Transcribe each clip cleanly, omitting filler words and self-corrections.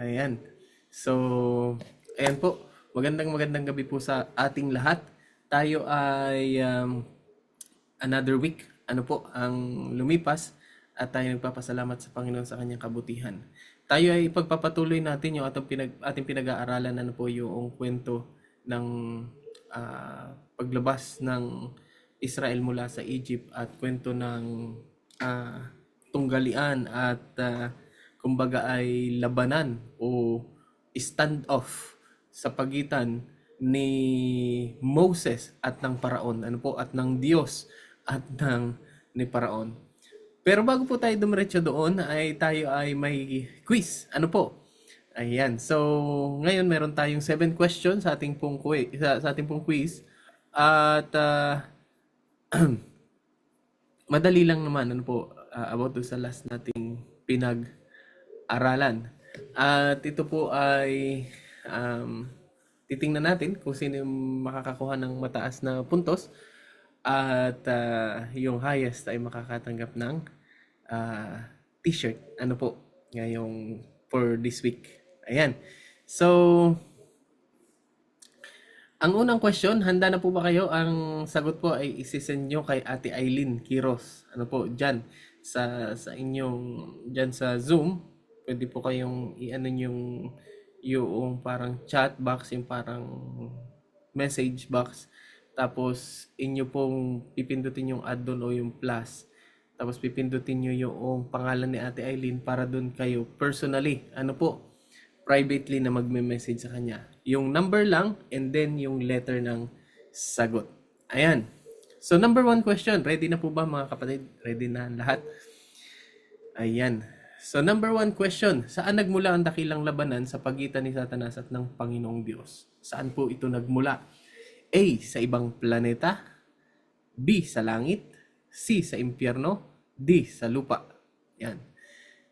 Ayan. So, ayan po. Magandang gabi po sa ating lahat. Tayo ay another week. Ano po ang lumipas at tayo nagpapasalamat sa Panginoon sa kanyang kabutihan. Tayo ay pagpapatuloy natin yung ating pinag-aaralan ano po yung kwento ng paglabas ng Israel mula sa Egypt at kwento ng ah, tunggalian at kumbaga ay labanan o standoff sa pagitan ni Moses at ng Paraon, ano po, at ng Diyos at ng ni Paraon. Pero bago po tayo dumiretso doon, ay tayo ay may quiz. Ano po? Ayan. So, ngayon meron tayong 7 questions sa ating pong quiz, sa ating pong quiz. At madali lang naman ano po about do sa last nating pinag-aralan. At ito po ay titingnan natin kung sino yung makakakuha ng mataas na puntos at yung highest ay makakatanggap ng t-shirt. Ano po? Ngayong for this week. Ayan. So, ang unang question, handa na po ba kayo? Ang sagot po ay isisend nyo kay Ate Eileen Quiros. Ano po, dyan sa inyong, dyan sa Zoom, pwede po kayong i-ano yung parang chat box, yung parang message box. Tapos, inyo pong pipindutin yung add doon o yung plus. Tapos, pipindutin nyo yung pangalan ni Ate Eileen para doon kayo personally. Ano po? Privately na magme-message sa kanya. Yung number lang and then yung letter ng sagot. Ayan. So number 1 question. Ready na po ba mga kapatid? Ready na lahat? Ayan. So number 1 question. Saan nagmula ang dakilang labanan sa pagitan ni Satanas at ng Panginoong Diyos? Saan po ito nagmula? A. Sa ibang planeta. B. Sa langit. C. Sa impyerno. D. Sa lupa. Yan.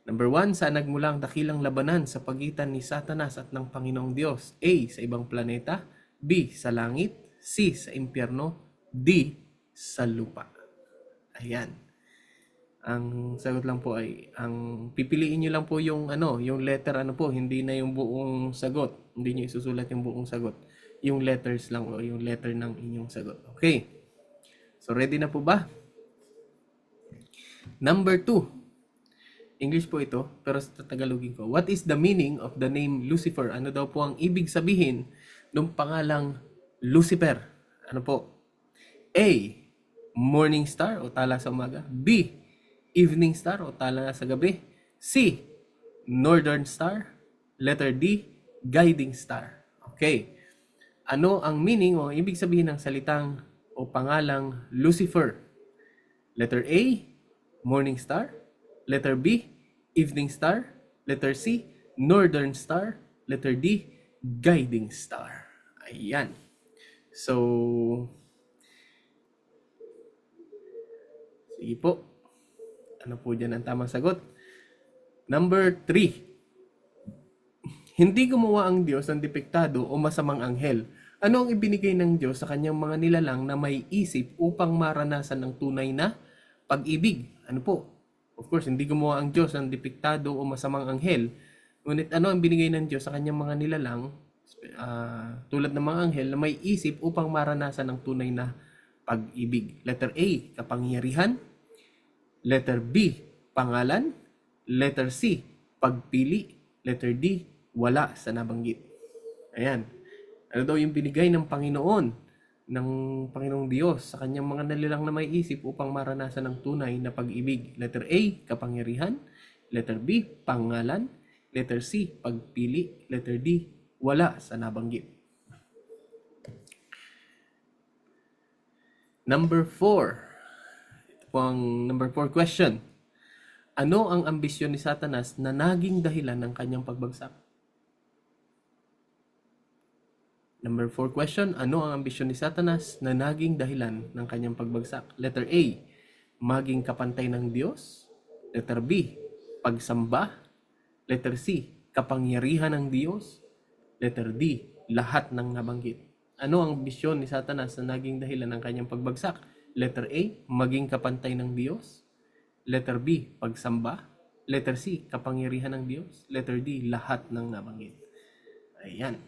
Number 1, saan nagmula ang dakilang labanan sa pagitan ni Satanas at ng Panginoong Diyos? A. Sa ibang planeta. B. Sa langit. C. Sa impyerno. D. Sa lupa. Ayan. Ang sagot lang po ay, ang pipiliin nyo lang po yung yung letter po, hindi na yung buong sagot. Hindi nyo isusulat yung buong sagot. Yung letters lang o yung letter ng inyong sagot. Okay. So ready na po ba? Number 2. English po ito, pero sa Tagalogin ko. What is the meaning of the name Lucifer? Ano daw po ang ibig sabihin ng pangalang Lucifer? Ano po? A. Morning star o tala sa umaga. B. Evening star o tala sa gabi. C. Northern star. Letter D. Guiding star. Okay. Ano ang meaning o ibig sabihin ng salitang o pangalang Lucifer? Letter A. Morning star. Letter B, evening star. Letter C, northern star. Letter D, guiding star. Ayan. So, sige po. Ano po dyan ang tamang sagot? Number 3. Hindi gumawa ang Diyos ng depektado o masamang anghel. Ano ang ibinigay ng Diyos sa kanyang mga nilalang na may isip upang maranasan ng tunay na pag-ibig? Ano po? Of course, hindi gumawa ang Diyos ng depektado o masamang anghel. Ngunit ano ang binigay ng Diyos sa kanyang mga nilalang, tulad ng mga anghel na may isip upang maranasan ng tunay na pag-ibig? Letter A, kapangyarihan. Letter B, pangalan. Letter C, pagpili. Letter D, wala sa nabanggit. Ayan. Ano daw yung binigay ng Panginoong Diyos sa kanyang mga nalilang na may isip upang maranasan ng tunay na pag-ibig? Letter A, kapangyarihan. Letter B, pangalan. Letter C, pagpili. Letter D, wala sa nabanggit. Number 4. Ito po ang number 4 question. Ano ang ambisyon ni Satanas na naging dahilan ng kanyang pagbagsak? Number 4 question, ano ang ambisyon ni Satanas na naging dahilan ng kanyang pagbagsak? Letter A, maging kapantay ng Diyos. Letter B, pagsamba. Letter C, kapangyarihan ng Diyos. Letter D, lahat ng nabanggit. Ano ang ambisyon ni Satanas na naging dahilan ng kanyang pagbagsak? Letter A, maging kapantay ng Diyos. Letter B, pagsamba. Letter C, kapangyarihan ng Diyos. Letter D, lahat ng nabanggit. Ayan.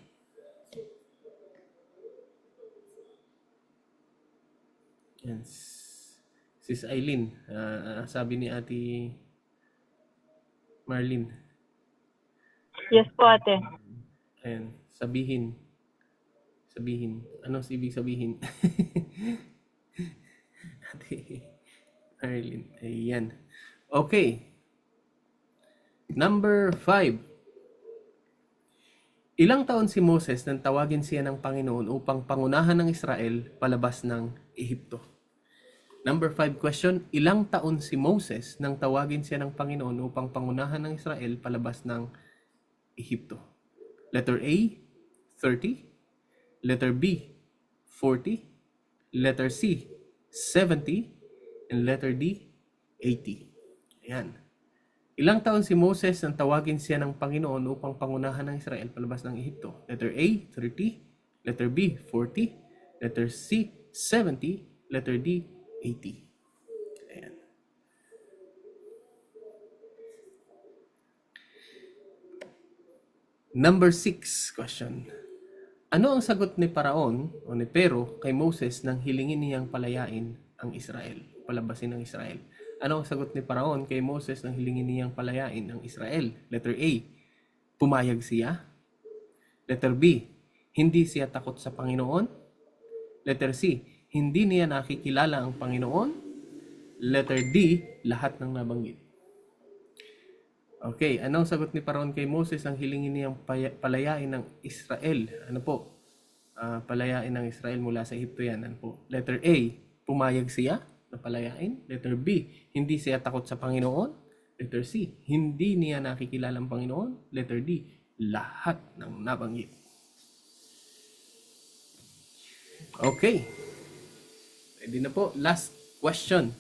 Yan. Sis Eileen, sabi ni Ate Marlene. Yes po, ate. Ayan, sabihin. Ano ibig sabihin? Ate Marlene. Ayan. Okay. Number 5. Ilang taon si Moses nang tawagin siya ng Panginoon upang pangunahan ng Israel palabas ng Ehipto? Number 5 question, ilang taon si Moses nang tawagin siya ng Panginoon upang pangunahan ng Israel palabas ng Ehipto? Letter A, 30. Letter B, 40. Letter C, 70. And letter D, 80. Ayan. Ilang taon si Moses nang tawagin siya ng Panginoon upang pangunahan ng Israel palabas ng Ehipto? Letter A, 30. Letter B, 40. Letter C, 70. Letter D, 80. Ayan. Number 6 question. Ano ang sagot ni Paraon o ni Pero kay Moses nang hilingin niyang palayain ang Israel? Palabasin ang Israel. Ano ang sagot ni Paraon kay Moses nang hilingin niyang palayain ang Israel? Letter A, pumayag siya. Letter B, hindi siya takot sa Panginoon. Letter C, hindi niya nakikilala ang Panginoon. Letter D, lahat ng nabanggit. Okay, anong sagot ni Paraon kay Moses nang hilingin niyang palayain ng Israel? Ano po? Palayain ng Israel mula sa Ehipto yan. Ano po? Letter A, pumayag siya na palayain. Letter B, hindi siya takot sa Panginoon. Letter C, hindi niya nakikilala ang Panginoon. Letter D, lahat ng nabanggit. Okay. Pwede na po. Last question.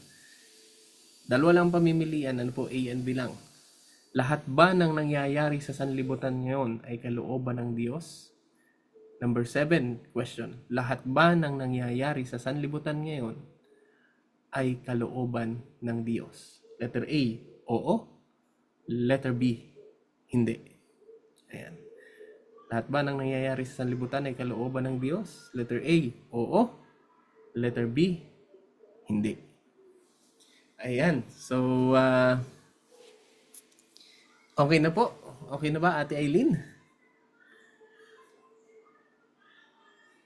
Dalawa lang pamimilian. Ano po? A and B lang. Lahat ba ng nangyayari sa sanlibutan ngayon ay kalooban ng Diyos? Number 7 question. Lahat ba ng nangyayari sa sanlibutan ngayon ay kalooban ng Diyos? Letter A, oo. Letter B, hindi. Ayan. Lahat ba ng nangyayari sa sanlibutan ay kalooban ng Diyos? Letter A, oo. Letter B, hindi. Ayan. So, okay na po. Okay na ba, Ate Eileen?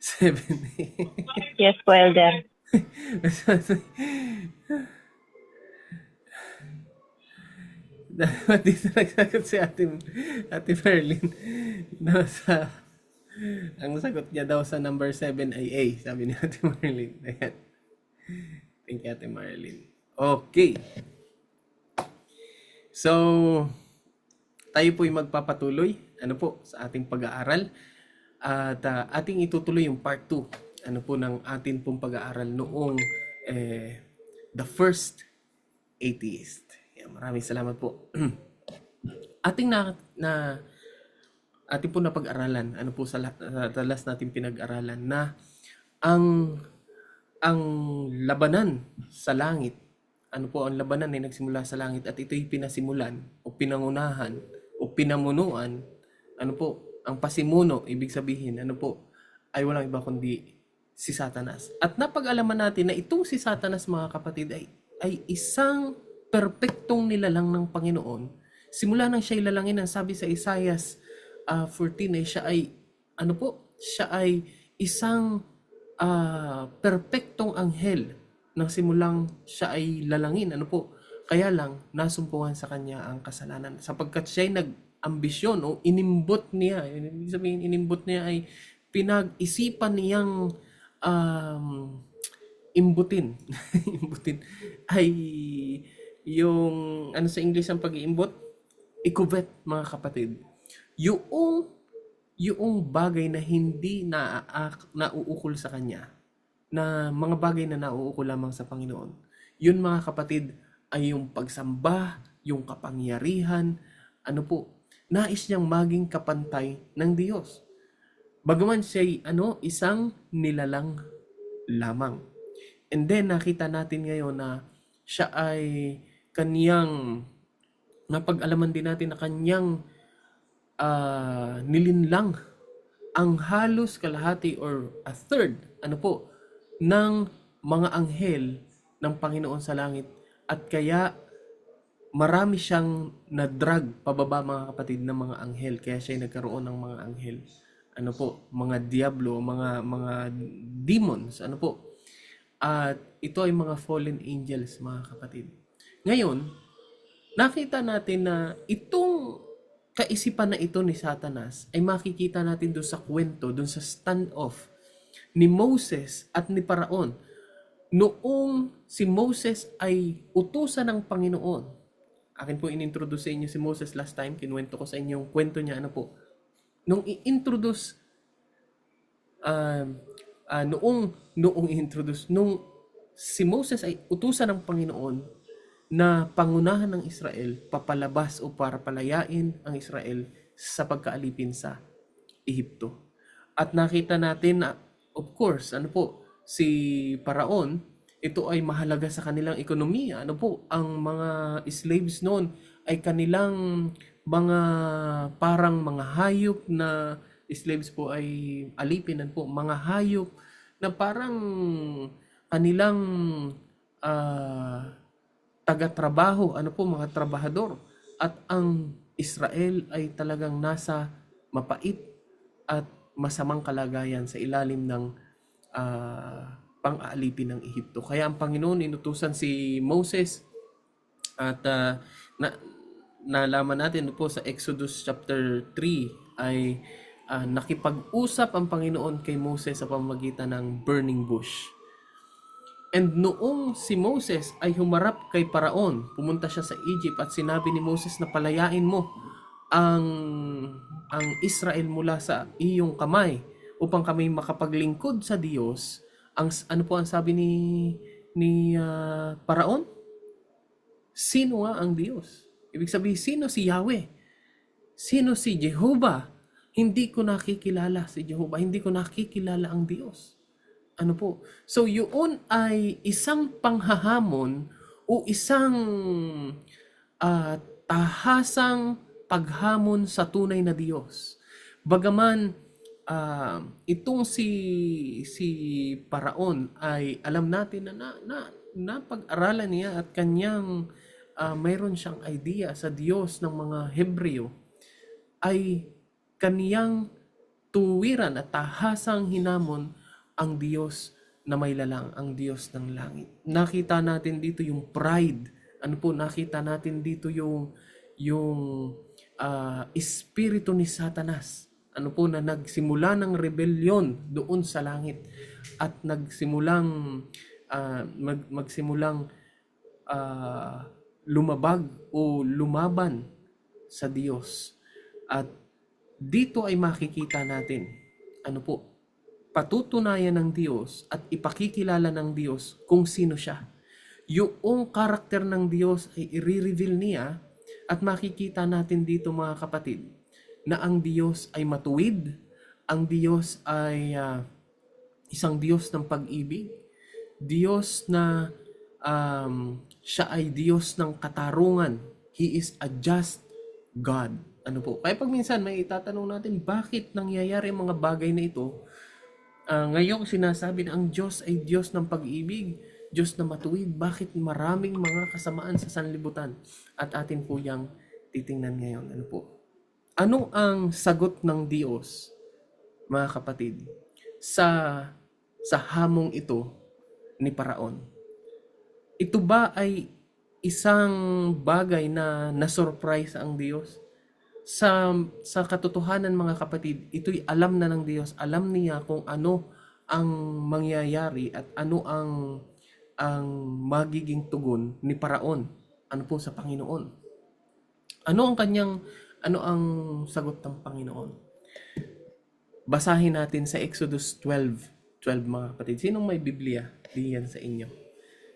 7. Yes po, Elder. Dapat dito nagsagot si Ate Merlin na ang sagot niya daw sa number 7 ay A, sabi ni Ate Merlin. Ayan. Thank you, Ate Merlin. Okay. So, tayo po'y magpapatuloy sa ating pag-aaral at ating itutuloy yung part 2 ng atin pong pag-aaral noong The First Atheist. Maraming salamat po. ating po napag-aralan, sa last natin pinag-aralan na ang labanan sa langit, ang labanan ay nagsimula sa langit at ito'y pinasimulan o pinangunahan o pinamunuan, ang pasimuno, ibig sabihin, ay walang iba kundi si Satanas. At napag-alaman natin na itong si Satanas, mga kapatid, ay isang perpektong nilalang ng Panginoon. Simula nang siya ilalangin, ang sabi sa Isaiah 14 ay siya ay isang perpektong anghel nang simulang siya ay lalangin. Kaya lang nasumpungan sa kanya ang kasalanan sapagkat siya ay nag-ambisyon o inimbot niya. Ibig sabihin, inimbot niya ay pinag-isipan niyang imbutin. Imbutin ay yung sa English ang pag-iimbot, i-covet, mga kapatid. Yung bagay na hindi nauukol sa kanya, na mga bagay na nauukol lamang sa Panginoon, yun, mga kapatid, ay yung pagsamba, yung kapangyarihan, nais niyang maging kapantay ng Diyos. Bagaman siya'y isang nilalang lamang. And then nakita natin ngayon na siya ay kaniyang Napag-alaman din natin na kanyang nilinlang ang halos kalahati or a third, ano po, ng mga anghel ng Panginoon sa langit. At kaya marami siyang na-drag pababa, mga kapatid, ng mga anghel. Kaya siya nagkaroon ng mga anghel. Ano po, mga diablo, mga demons, ano po. At ito ay mga fallen angels, mga kapatid. Ngayon, nakita natin na itong kaisipan na ito ni Satanas ay makikita natin doon sa kwento, doon sa standoff ni Moses at ni Paraon. Noong si Moses ay utusan ng Panginoon, akin po inintroduce sa inyo si Moses last time, kinuwento ko sa inyo yung kwento niya, ano po. Nung i-introduce, noong i-introduce, nung si Moses ay utusan ng Panginoon na pangunahan ng Israel, papalabas o para palayain ang Israel sa pagkaalipin sa Ehipto. At nakita natin na, of course, ano po, si Paraon, ito ay mahalaga sa kanilang ekonomiya. Ano po, ang mga slaves noon ay kanilang mga parang mga hayop na slaves po ay alipin. Ano po, mga hayop na parang kanilang ah, taga-trabaho, ano po, mga trabahador. At ang Israel ay talagang nasa mapait at masamang kalagayan sa ilalim ng pang-aalipin ng Ehipto. Kaya ang Panginoon inutusan si Moses at nalaman natin po sa Exodus chapter 3 ay nakipag-usap ang Panginoon kay Moses sa pamamagitan ng burning bush. And noong si Moses ay humarap kay Paraon, pumunta siya sa Egypt at sinabi ni Moses na palayain mo ang ang Israel mula sa iyong kamay upang kami makapaglingkod sa Diyos. Ang ano po ang sabi ni Paraon? Sino nga ang Diyos? Ibig sabihin, sino si Yahweh? Sino si Jehovah? Hindi ko nakikilala si Jehovah. Hindi ko nakikilala ang Diyos. Ano po? So, yun ay isang panghahamon o isang ah, tahasang paghamon sa tunay na Diyos. Bagaman itong si Paraon ay alam natin na pag-aralan niya at kanyang mayroon siyang idea sa Diyos ng mga Hebreo, ay kaniyang tuwiran at tahasang hinamon ang Diyos na may lalang, ang Diyos ng langit. Nakita natin dito yung pride. Ano po, nakita natin dito yung espiritu ni Satanas. Ano po, na nagsimula ng rebellion doon sa langit at magsimulang lumabag o lumaban sa Diyos. At dito ay makikita natin, ano po, patutunayan ng Diyos at ipakikilala ng Diyos kung sino siya. Yung karakter ng Diyos ay i-reveal niya at makikita natin dito, mga kapatid, na ang Diyos ay matuwid, ang Diyos ay isang Diyos ng pag-ibig, Diyos na siya ay Diyos ng katarungan. He is a just God. Ano po? Kaya pag minsan may itatanong natin, bakit nangyayari ang mga bagay na ito? Ngayong sinasabi na ang Diyos ay Diyos ng pag-ibig, Diyos na matuwid, bakit maraming mga kasamaan sa sanlibutan? At atin po yang titingnan ngayon. Ano po? Ano ang sagot ng Diyos, mga kapatid, sa hamong ito ni Paraon? Ito ba ay isang bagay na na-surprise ang Diyos? Sa katotohanan, mga kapatid, ito'y alam na ng Diyos. Alam niya kung ano ang mangyayari at ano ang magiging tugon ni Paraon. Ano po sa Panginoon? Ano ang sagot ng Panginoon? Basahin natin sa Exodus 12, mga kapatid. Sinong may Biblia? Diyan sa inyo.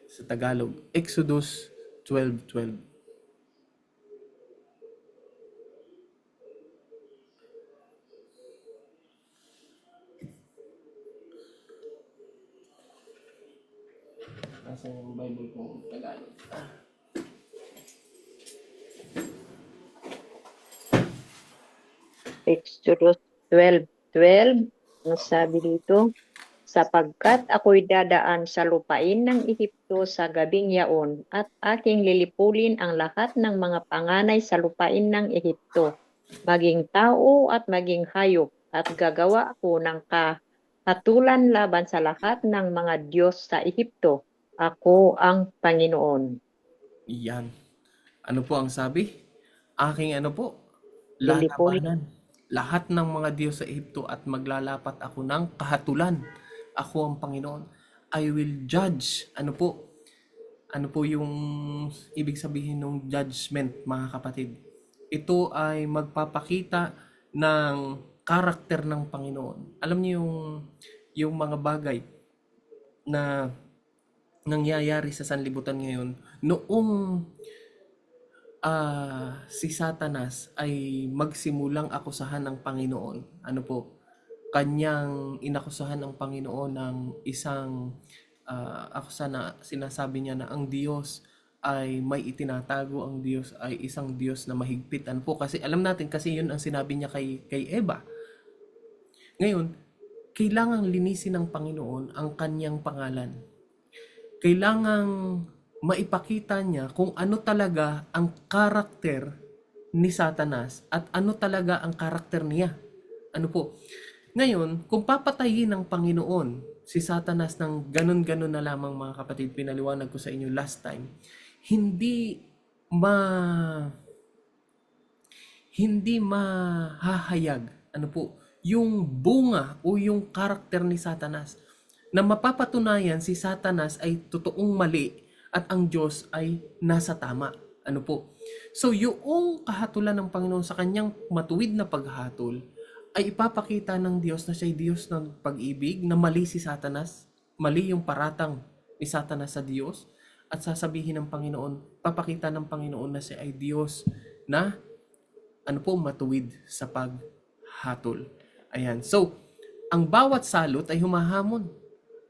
Sa Tagalog, Exodus 12:12. Nasa yung Bible ko Tagalog. Exodus 12:12. Ang sabi dito, sapagkat ako'y dadaan sa lupain ng Ehipto sa gabing yaon at aking lilipulin ang lahat ng mga panganay sa lupain ng Ehipto, maging tao at maging hayop, at gagawa ako ng kahatulan laban sa lahat ng mga Diyos sa Ehipto. Ako ang Panginoon. Yan. Ano po ang sabi? Aking ano po? Lilipulin. Lalabanan. Lahat ng mga Diyos sa Ehipto at maglalapat ako ng kahatulan. Ako ang Panginoon. I will judge. Ano po? Ano po yung ibig sabihin ng judgment, mga kapatid? Ito ay magpapakita ng karakter ng Panginoon. Alam niyo yung mga bagay na nangyayari sa sanlibutan ngayon noong si Satanas ay magsimulang akusahan ng Panginoon. Ano po? Kanyang inakusahan ng Panginoon ng isang akusa na sinasabi niya na ang Diyos ay may itinatago, ang Diyos ay isang Diyos na mahigpit. Ano po? Kasi alam natin kasi yun ang sinabi niya kay Eva. Ngayon, kailangang linisin ng Panginoon ang kanyang pangalan. Kailangang maipakita niya kung ano talaga ang karakter ni Satanas at ano talaga ang karakter niya. Ano po? Ngayon, kung papatayin ng Panginoon si Satanas ng ganun-ganun na lamang, mga kapatid, pinaliwanag ko sa inyo last time, hindi ma hindi mahahayag ano po yung bunga o yung karakter ni Satanas na mapapatunayan si Satanas ay totoong mali at ang Diyos ay nasa tama. Ano po? So, yung kahatulan ng Panginoon sa kanyang matuwid na paghatol ay ipapakita ng Diyos na siya'y Diyos ng pag-ibig, na mali si Satanas, mali yung paratang ni Satanas sa Diyos, at sasabihin ng Panginoon, papakita ng Panginoon na siya ay Diyos na ano po, matuwid sa paghatol. Ayan. So, ang bawat salot ay humahamon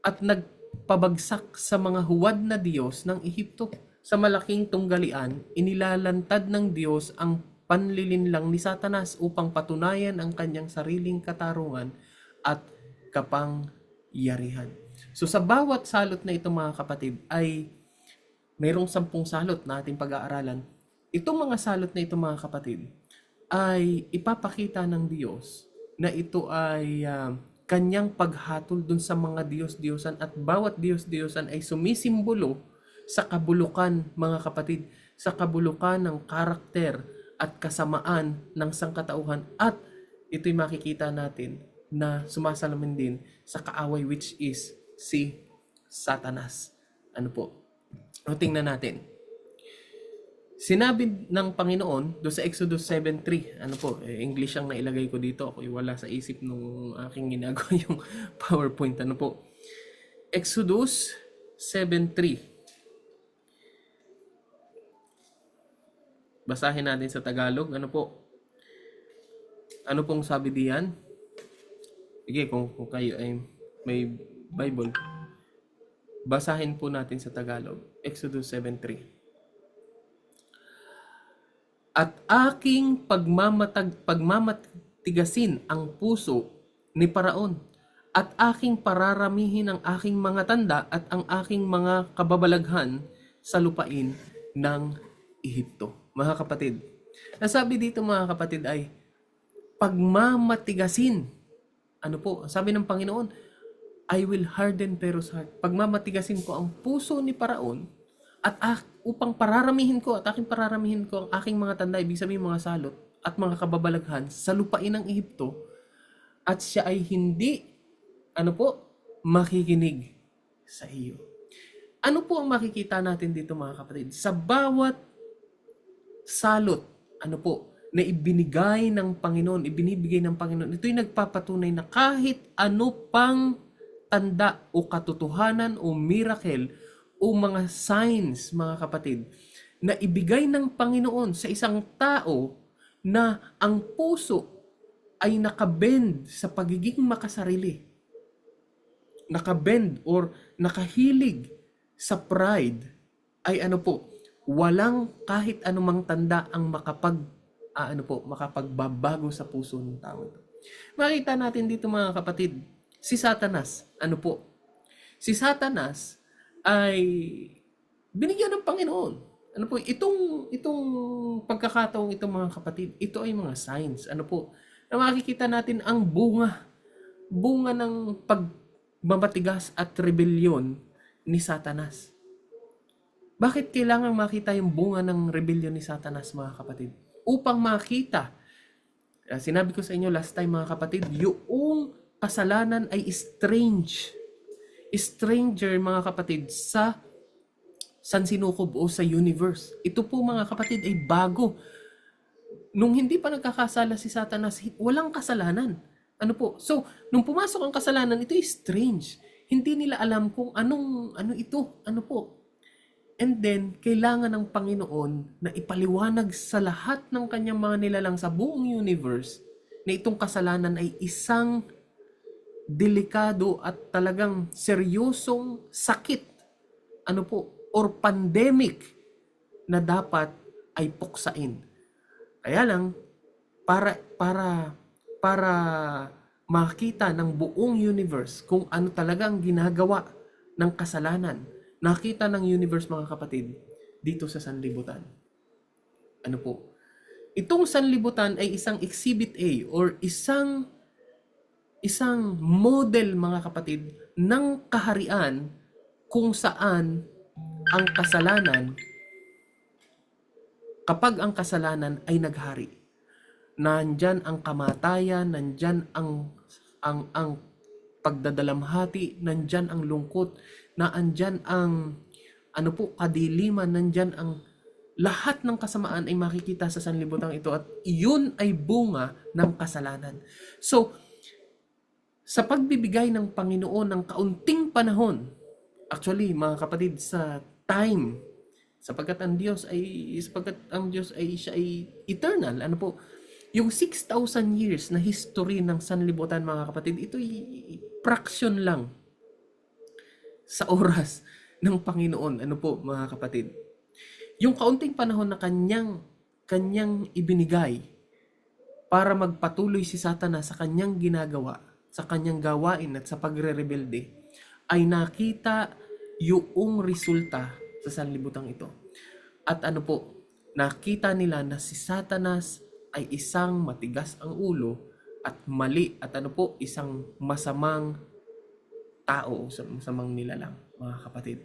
at nagpabagsak sa mga huwad na Diyos ng Ehipto. Sa malaking tunggalian, inilalantad ng Diyos ang panlilinlang ni Satanas upang patunayan ang kanyang sariling katarungan at kapangyarihan. So sa bawat salot na ito, mga kapatid, ay mayroong 10 salot na ating pag-aaralan. Itong mga salot na ito, mga kapatid, ay ipapakita ng Diyos na ito ay kanyang paghatol dun sa mga Diyos-Diyosan, at bawat Diyos-Diyosan ay sumisimbolo sa kabulukan, mga kapatid, sa kabulukan ng karakter at kasamaan ng sangkatauhan, at ito'y makikita natin na sumasalamin din sa kaaway, which is si Satanas. Ano po? O tingnan natin. Sinabi ng Panginoon do sa Exodus 7:3. Ano po? English ang nailagay ko dito. Ako'y wala sa isip nung aking ginagawa yung PowerPoint. Ano po? Exodus 7:3. Basahin natin sa Tagalog. Ano po? Ano pong sabi diyan? Sige, kung kayo ay may Bible, basahin po natin sa Tagalog. Exodus 7:3. At aking pagmamatigasin ang puso ni Paraon, at aking pararamihin ang aking mga tanda at ang aking mga kababalaghan sa lupain ng Ehipto. Mga kapatid, nasabi dito, mga kapatid, ay pagmamatigasin. Ano po? Sabi ng Panginoon, I will harden Pharaoh's heart. Pagmamatigasin ko ang puso ni Paraon at upang pararamihin ko at aking pararamihin ko ang aking mga tanda, ibig sabihin mga salot at mga kababalaghan sa lupain ng Ehipto, at siya ay hindi, ano po, makikinig sa iyo. Ano po ang makikita natin dito, mga kapatid? Sa bawat salot, ano po, na ibinigay ng Panginoon, ibinibigay ng Panginoon, ito'y nagpapatunay na kahit ano pang tanda o katotohanan o miracle o mga signs, mga kapatid, na ibigay ng Panginoon sa isang tao na ang puso ay nakabend sa pagiging makasarili, nakabend or nakahilig sa pride, ay ano po, walang kahit anumang tanda ang makapagbabago sa puso ng tao ito. Makita natin dito mga kapatid, si Satanas, si Satanas ay binigyan ng Panginoon. Itong pagkakataong ito mga kapatid, ito ay mga signs. Na makikita natin ang bunga ng pagmamatigas at rebelyon ni Satanas. Bakit kailangan makita yung bunga ng rebelyon ni Satanas mga kapatid? Upang makita, sinabi ko sa inyo last time mga kapatid, yung kasalanan ay stranger mga kapatid sa sansinukob o sa universe. Ito po mga kapatid ay bago. Nung hindi pa nagkakasala si Satanas, walang kasalanan. So, nung pumasok ang kasalanan, ito ay strange. Hindi nila alam kung ano ito. And then, kailangan ng Panginoon na ipaliwanag sa lahat ng kanyang mga nilalang sa buong universe na itong kasalanan ay isang delikado at talagang seryosong sakit. Or pandemic na dapat ay puksain. Kaya lang, para makita ng buong universe kung ano talagang ginagawa ng kasalanan, nakita ng universe mga kapatid dito sa sanlibutan. Itong sanlibutan ay isang exhibit A or isang model mga kapatid ng kaharian kung saan ang kasalanan, kapag ang kasalanan ay naghari, nandyan ang kamatayan, nandyan ang pagdadalamhati, nandyan ang lungkot, nandyan ang kadiliman, nandyan ang lahat ng kasamaan ay makikita sa sanlibutan ito at iyon ay bunga ng kasalanan. So, sa pagbibigay ng Panginoon ng kaunting panahon, actually mga kapatid, sa time, sapagkat ang Diyos ay siya ay eternal. Yung 6,000 years na history ng sanlibutan mga kapatid, ito ay fraction lang sa oras ng Panginoon. Mga kapatid, yung kaunting panahon na kanyang ibinigay para magpatuloy si Satanas sa kanyang ginagawa, sa kanyang gawain at sa pagre-rebelde, ay nakita yung resulta sa sanlibutan ito. At nakita nila na si Satanas ay isang matigas ang ulo at mali at isang masamang tao, masamang nilalang mga kapatid.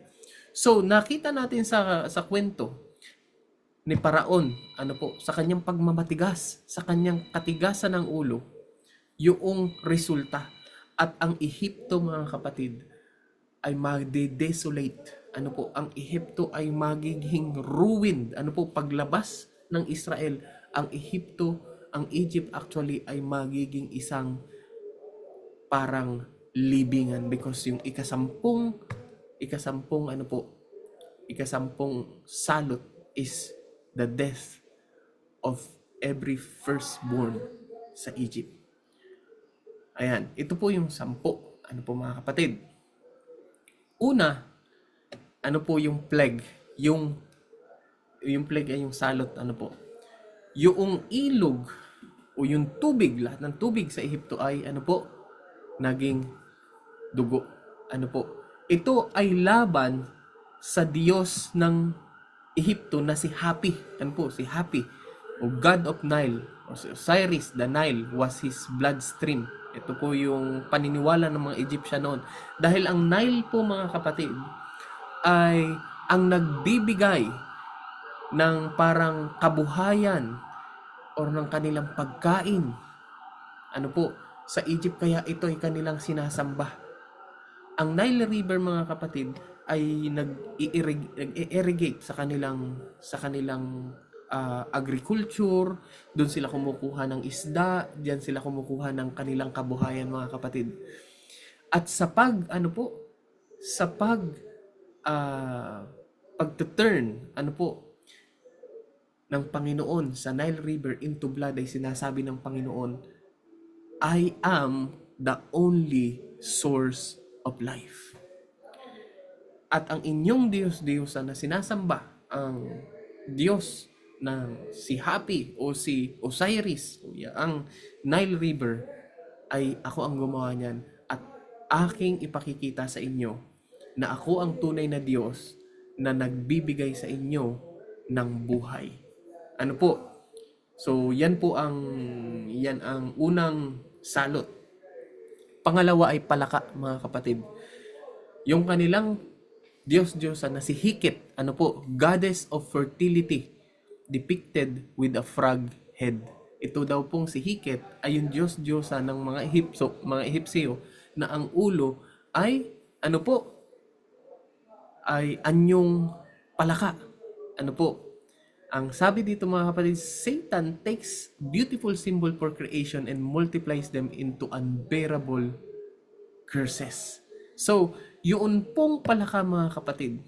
So nakita natin sa kwento ni Paraon, sa kanyang pagmamatigas, sa kanyang katigasan ng ulo, yung resulta. At ang Ehipto mga kapatid ay magde-desolate. Ang Ehipto ay magiging ruined. Paglabas ng Israel, ang Egypt actually ay magiging isang parang libingan because yung ikasampung salot is the death of every firstborn sa Egypt. Ayan, ito po yung 10. Mga kapatid? Una, yung plague? Yung plague ay yung salot, yung ilog o yung tubig, lahat ng tubig sa Ehipto ay naging dugo. Ito ay laban sa Diyos ng Ehipto na si Hapi. Si Hapi o God of Nile o si Osiris, the Nile was his bloodstream. Ito po yung paniniwala ng mga Egyptian noon. Dahil ang Nile po mga kapatid ay ang nagbibigay ng parang kabuhayan or ng kanilang pagkain. Sa Egypt, kaya ito ay kanilang sinasamba. Ang Nile River mga kapatid ay nag-irrigate sa kanilang agriculture. Doon sila kumukuha ng isda, diyan sila kumukuha ng kanilang kabuhayan mga kapatid. At sa pag-turn ng Panginoon sa Nile River into blood, ay sinasabi ng Panginoon, I am the only source of life. At ang inyong Diyos-Diyosan na sinasamba, ang Diyos ng si Happy o si Osiris o ang Nile River ay ako ang gumawa niyan at aking ipakikita sa inyo na ako ang tunay na Diyos na nagbibigay sa inyo ng buhay. Ano po? So yan ang unang salot. Pangalawa ay palaka, mga kapatid. Yung kanilang Diyos-Diyosan na si Hikit, ano po, goddess of fertility, depicted with a frog head. Ito daw pong si Hikit ay yung Diyos-Diyosan ng mga Ehipsyo na ang ulo ay, ano po, ay anyong palaka. Ano po, ang sabi dito mga kapatid, Satan takes beautiful symbol for creation and multiplies them into unbearable curses. So, yun pong palaka mga kapatid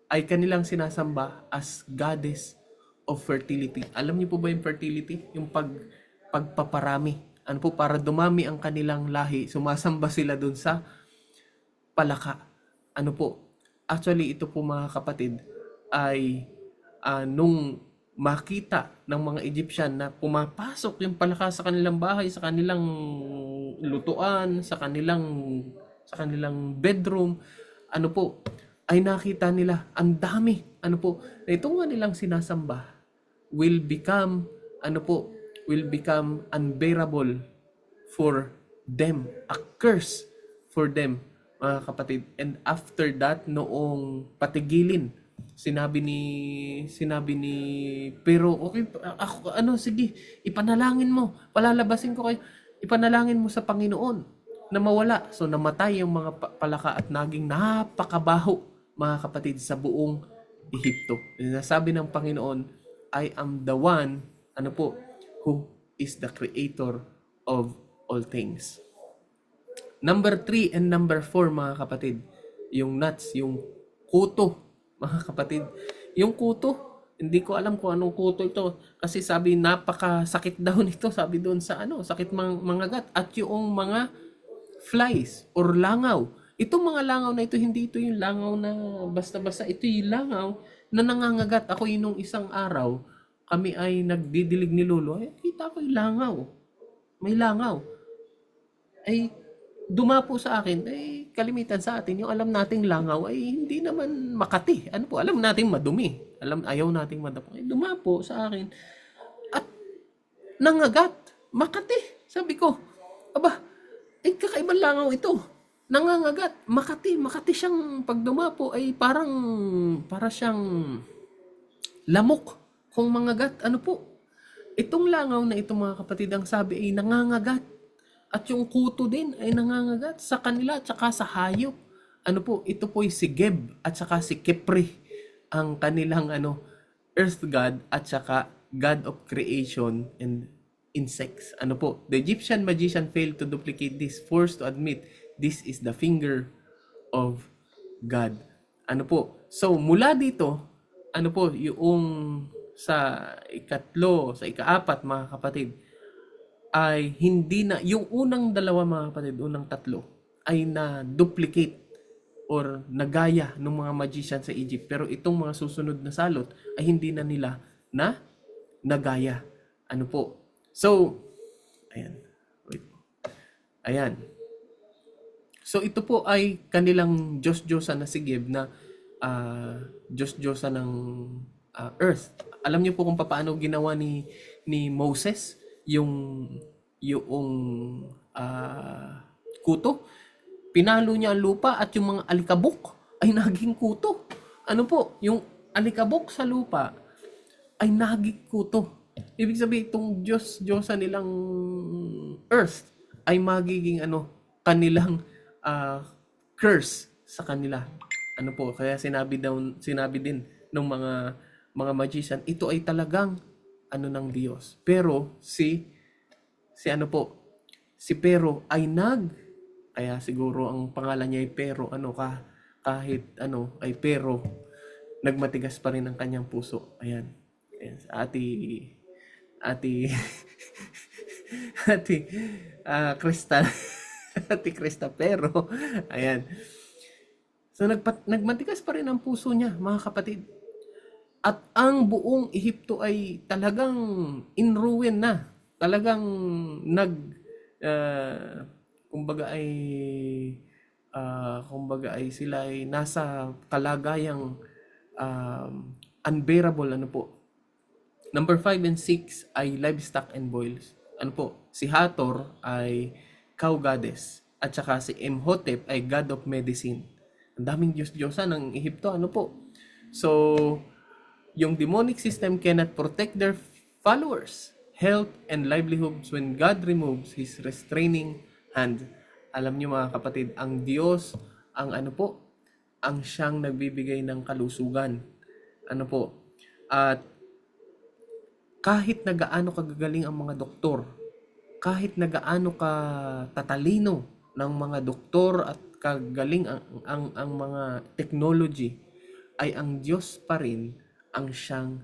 ay kanilang sinasamba as goddess of fertility. Alam niyo po ba yung fertility? Yung pagpaparami. Ano po, para dumami ang kanilang lahi, sumasamba sila dun sa palaka. Ano po? Actually, ito po mga kapatid ay nung makita ng mga Egyptian na pumapasok yung palaka sa kanilang bahay, sa kanilang lutuan, sa kanilang bedroom, ano po, ay nakita nila ang dami, ano po, na ito nga nilang sinasamba will become, ano po, will become unbearable for them, a curse for them, mga kapatid. And after that, noong patigilin, sinabi ni pero okay ako, ano, sige, ipanalangin mo, palalabasin ko kayo, ipanalangin mo sa Panginoon na mawala. So namatay yung mga palaka at naging napakabaho, mga kapatid, sa buong Ehipto. Sabi ng Panginoon, I am the one, ano po, who is the creator of all things. Number 3 and number 4, mga kapatid, yung nuts, yung kuto, mga kapatid. Yung kuto, hindi ko alam kung anong kuto ito. Kasi sabi, napakasakit daw nito. Sabi doon sa sakit mga gat. At yung mga flies or langaw. Itong mga langaw na ito, hindi ito yung langaw na basta-basta. Ito yung langaw na nangangagat. Ako nung isang araw, kami ay nagdidilig ni Lolo. Ay, kita ko yung langaw. May langaw. Ay, dumapo sa akin, ay kalimitan sa atin, yung alam nating langaw ay hindi naman Makati. Ano po, alam nating madumi. Ayaw nating madapo. Ay, dumapo sa akin at nangagat. Makati. Sabi ko, aba, ay kakaibang langaw ito. Nangangagat. Makati siyang pag dumapo ay para siyang lamok kung mangagat. Ano po? Itong langaw na ito mga kapatid, ang sabi ay nangangagat. At yung kuto din ay nangangagat sa kanila at saka sa hayop. Ano po, ito po ay si Geb at saka si Kepri, ang kanilang earth god at saka god of creation and insects. Ano po, the Egyptian magician failed to duplicate this, forced to admit this is the finger of God. Ano po, so mula dito, ano po, yung sa ikaapat, mga kapatid, ay hindi na, yung unang dalawa, mga kapatid, unang tatlo, ay na-duplicate or nagaya ng mga magician sa Egypt. Pero itong mga susunod na salot ay hindi na nila na nagaya. Ano po? So, ayan. Wait. Ayan. So, ito po ay kanilang Diyos-Diyosan na si Geb na Diyos-Diyosan ng earth. Alam niyo po kung paano ginawa ni Moses yung kuto. Pinalo niya ang lupa at yung mga alikabok ay naging kuto. Ano po, yung alikabok sa lupa ay naging kuto. Ibig sabihin, itong Diyosan nilang earth ay magiging kanilang curse sa kanila. Ano po, kaya sinabi din ng mga magician, ito ay talagang ng Diyos. Pero si Pero ay kaya siguro ang pangalan niya ay Pero, kahit ay Pero, nagmatigas pa rin ang kanyang puso. Ayan. Ayan. Ati Krista, Ati Krista Pero, ayan. So nagmatigas pa rin ang puso niya, mga kapatid. At ang buong Ehipto ay talagang in ruin na. Talagang nag ah, kumbaga ay kumbaga ay sila ay nasa kalagayang um, unbearable ano po. Number 5 and 6 ay livestock and boils. Ano po? Si Hathor ay cow goddess at saka si Imhotep ay god of medicine. Ang daming Diyos-Diyosan ng Ehipto. Ano po? So, yung demonic system cannot protect their followers, health, and livelihoods when God removes His restraining hand. Alam niyo mga kapatid, ang Diyos, ang ano po, ang siyang nagbibigay ng kalusugan. Ano po? At kahit na gaano kagagaling ang mga doktor, kahit na gaano ka tatalino ng mga doktor at kagaling ang mga technology, ay ang Diyos pa rin ang siyang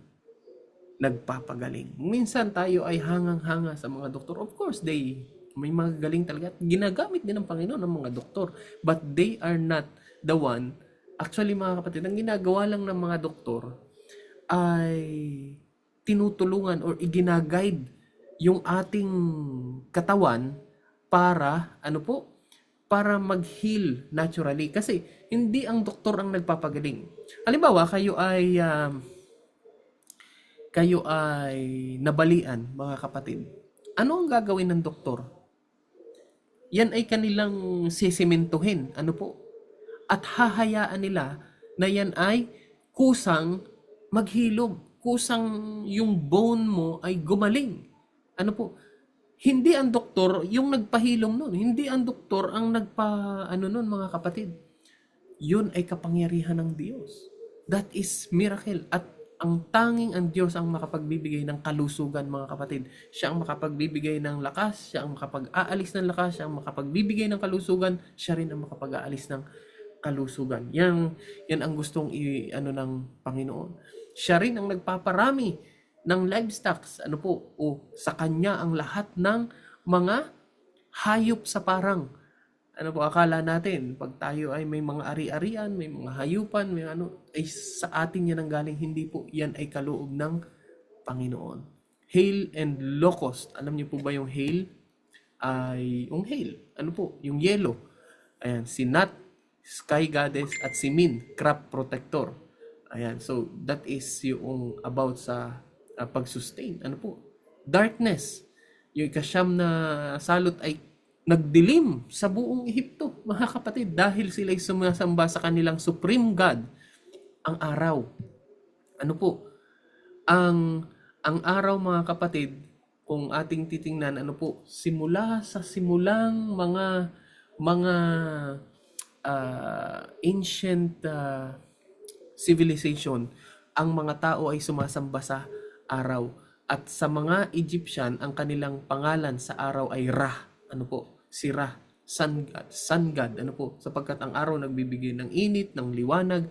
nagpapagaling. Minsan tayo ay hangang-hanga sa mga doktor. Of course, may mga galing talaga. Ginagamit din ng Panginoon ng mga doktor. But they are not the one. Actually, mga kapatid, ang ginagawa lang ng mga doktor ay tinutulungan or iginaguide yung ating katawan para, ano po, para mag-heal naturally. Kasi hindi ang doktor ang nagpapagaling. Halimbawa, kayo ay nabalian, mga kapatid. Ano ang gagawin ng doktor? Yan ay kanilang sisimentuhin. Ano po? At hahayaan nila na yan ay kusang maghilom. Kusang yung bone mo ay gumaling. Ano po? Hindi ang doktor yung nagpahilom nun. Hindi ang doktor ang ano nun, mga kapatid. Yun ay kapangyarihan ng Diyos. That is miracle. At ang Diyos ang makapagbibigay ng kalusugan, mga kapatid. Siya ang makapagbibigay ng lakas, siya ang makapag-aalis ng lakas, siya ang makapagbibigay ng kalusugan, siya rin ang makapag-aalis ng kalusugan. Yan ang gustong ano ng Panginoon. Siya rin ang nagpaparami ng livestock. Ano po? O sa kanya ang lahat ng mga hayop sa parang. Ano po, akala natin, pag tayo ay may mga ari-arian, may mga hayupan, may ano, ay sa atin yan ang galing. Hindi po, yan ay kaloob ng Panginoon. Hail and locust. Alam niyo po ba yung hail? Yung hail. Ano po? Yung yellow. Ayan, si Nat, sky goddess, at si Min, crop protector. Ayan, so that is yung about sa pag-sustain. Ano po? Darkness. Yung ikasyam na salot ay nagdilim sa buong Ehipto, mga kapatid, dahil sila'y sumasamba sa kanilang supreme God, ang araw. Ano po? Ang araw, mga kapatid, kung ating titingnan, ano po, simula sa simulang mga ancient civilization, ang mga tao ay sumasamba sa araw. At sa mga Egyptian, ang kanilang pangalan sa araw ay Ra. Ano po? Si Ra, sun god, ano po? Sapagkat ang araw nagbibigay ng init, ng liwanag,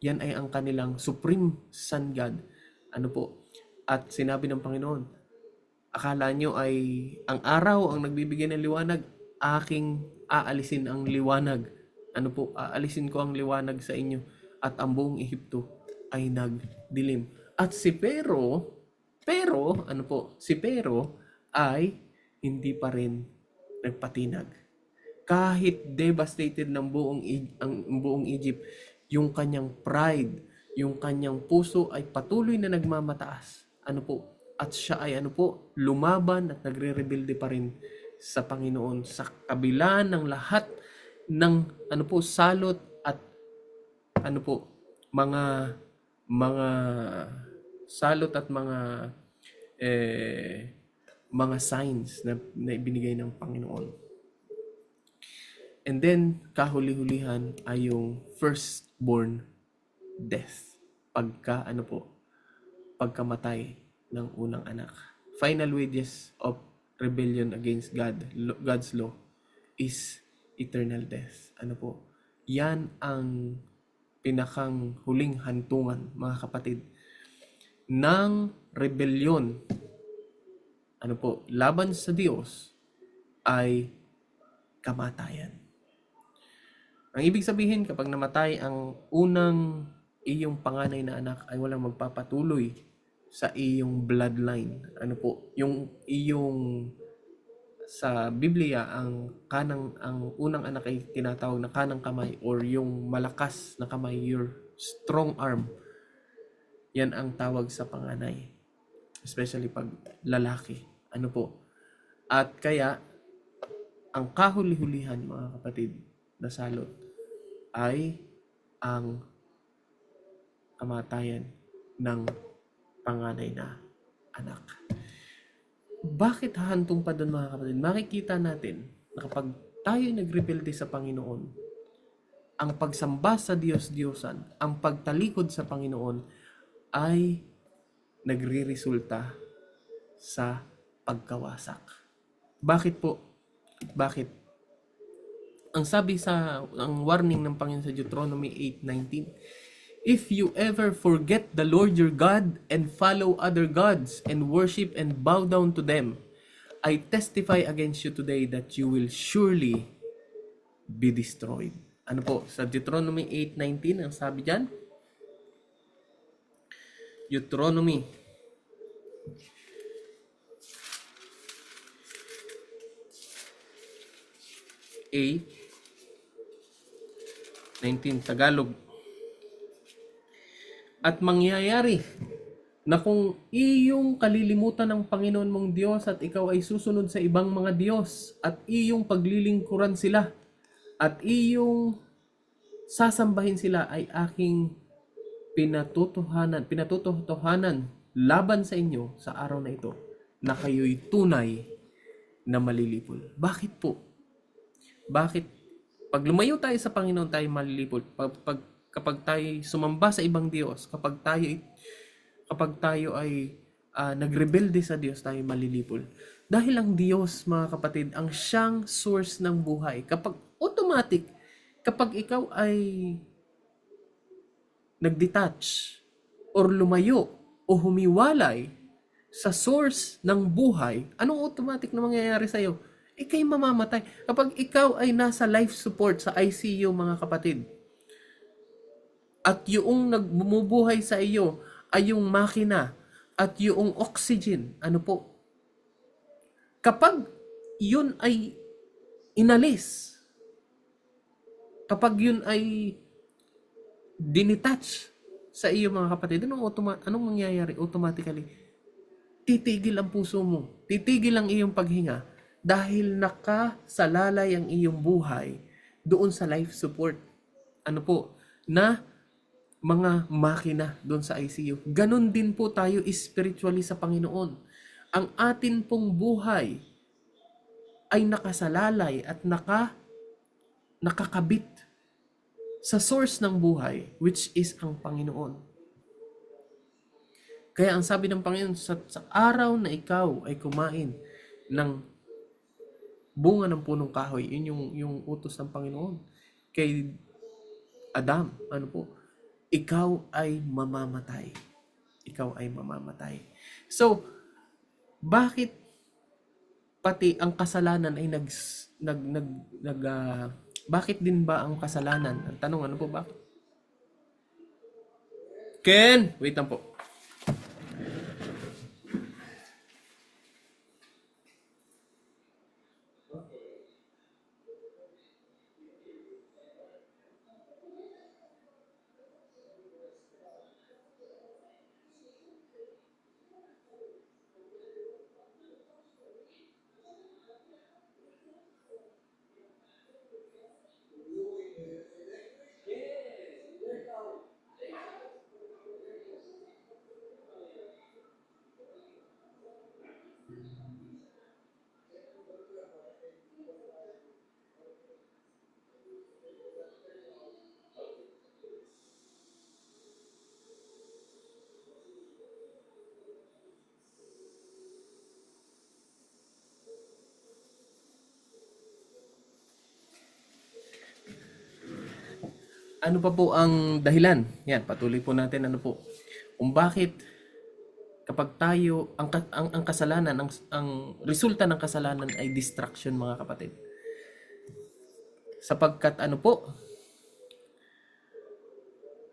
yan ay ang kanilang supreme sun god. Ano po? At sinabi ng Panginoon, akala nyo ay ang araw ang nagbibigay ng liwanag, aking aalisin ang liwanag. Ano po? Aalisin ko ang liwanag sa inyo. At ang buong Ehipto ay nagdilim. At si Pero, ano po? Si Pero ay hindi pa rin nagpatinag. Kahit devastated ng ang buong Egypt, yung kanyang pride, yung kanyang puso ay patuloy na nagmamataas. Ano po? At siya ay ano po, lumaban at nagre-rebelde pa rin sa Panginoon sa kabila ng lahat ng ano po, salot at ano po, mga salot at mga signs na ibinigay ng Panginoon. And then, kahuli-hulihan ay yung firstborn death. Pagkamatay ng unang anak. Final wages of rebellion against God's law is eternal death. Ano po? Yan ang pinakang huling hantungan, mga kapatid, ng rebellion, ano po, laban sa Diyos ay kamatayan. Ang ibig sabihin, kapag namatay ang unang iyong panganay na anak ay walang magpapatuloy sa iyong bloodline. Ano po, yung iyong sa Biblia ang unang anak ay tinatawag na kanang kamay or yung malakas na kamay, your strong arm. Yan ang tawag sa panganay, especially pag lalaki. Ano po? At kaya ang kahuli-hulihan mga kapatid na salot ay ang kamatayan ng panganay na anak. Bakit hahantong pa doon mga kapatid? Makikita natin na kapag tayo nagrebelde sa Panginoon, ang pagsamba sa Diyos-Diyosan, ang pagtalikod sa Panginoon ay nagre-resulta sa pagkawasak. Bakit po? Bakit? Ang sabi ang warning ng Panginoon sa Deuteronomy 8:19, if you ever forget the Lord your God and follow other gods and worship and bow down to them, I testify against you today that you will surely be destroyed. Ano po? Sa Deuteronomy 8:19, ang sabi dyan, Deuteronomy 8:19 Tagalog. At mangyayari na kung iyong kalilimutan ng Panginoon mong Diyos at ikaw ay susunod sa ibang mga Diyos at iyong paglilingkuran sila at iyong sasambahin sila ay aking pinatutuhanan laban sa inyo sa araw na ito na kayo'y tunay na malilipol. Bakit po? Bakit? Pag lumayo tayo sa Panginoon, tayo malilipol. Kapag tayo sumamba sa ibang Diyos, kapag tayo ay nagrebelde sa Diyos, tayo malilipol. Dahil ang Diyos, mga kapatid, ang siyang source ng buhay. Kapag ikaw ay nagdetach or lumayo o humiwalay sa source ng buhay, anong automatic na mangyayari sa iyo? Ika'y mamamatay. Kapag ikaw ay nasa life support sa ICU, mga kapatid, at yung nagbumubuhay sa iyo ay yung makina at yung oxygen, ano po? Kapag yun ay inalis, kapag yun ay dinetach sa iyo, mga kapatid, anong mangyayari? Automatically, titigil ang puso mo. Titigil ang iyong paghinga dahil nakasalalay ang iyong buhay doon sa life support. Ano po? Na mga makina doon sa ICU. Ganon din po tayo spiritually sa Panginoon. Ang atin pong buhay ay nakasalalay at nakakabit sa source ng buhay, which is ang Panginoon. Kaya ang sabi ng Panginoon, sa araw na ikaw ay kumain ng bunga ng punong kahoy, yun yung utos ng Panginoon kay Adam, ano po? Ikaw ay mamamatay. Ikaw ay mamamatay. So, bakit pati ang kasalanan ay bakit din ba ang kasalanan? Ang tanong, ano po bakit? Ken, wait lang po. Ano pa po ang dahilan? Yan, patuloy po natin ano po. Kung bakit kapag tayo ang kasalanan, ang resulta ng kasalanan ay distraction, mga kapatid. Sapagkat ano po?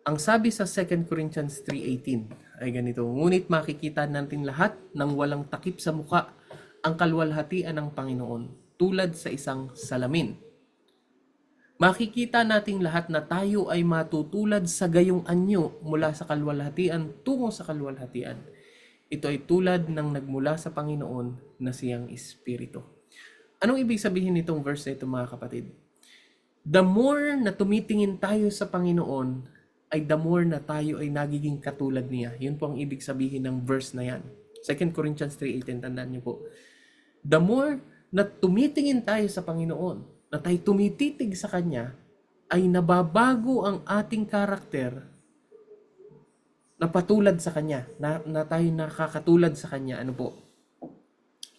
Ang sabi sa 2 Corinthians 3:18 ay ganito, ngunit makikita natin lahat ng walang takip sa muka ang kalwalhatian ng Panginoon tulad sa isang salamin. Makikita nating lahat na tayo ay matutulad sa gayong anyo mula sa kalwalhatian tungo sa kalwalhatian. Ito ay tulad ng nagmula sa Panginoon na siyang Espiritu. Anong ibig sabihin nitong verse na ito, mga kapatid? The more na tumitingin tayo sa Panginoon, ay the more na tayo ay nagiging katulad niya. Yun po ang ibig sabihin ng verse na yan. 2 Corinthians 3:18, tandaan niyo po. The more na tumitingin tayo sa Panginoon, na tayo tumititig sa Kanya, ay nababago ang ating karakter na patulad sa Kanya, na tayo nakakatulad sa Kanya. Ano po?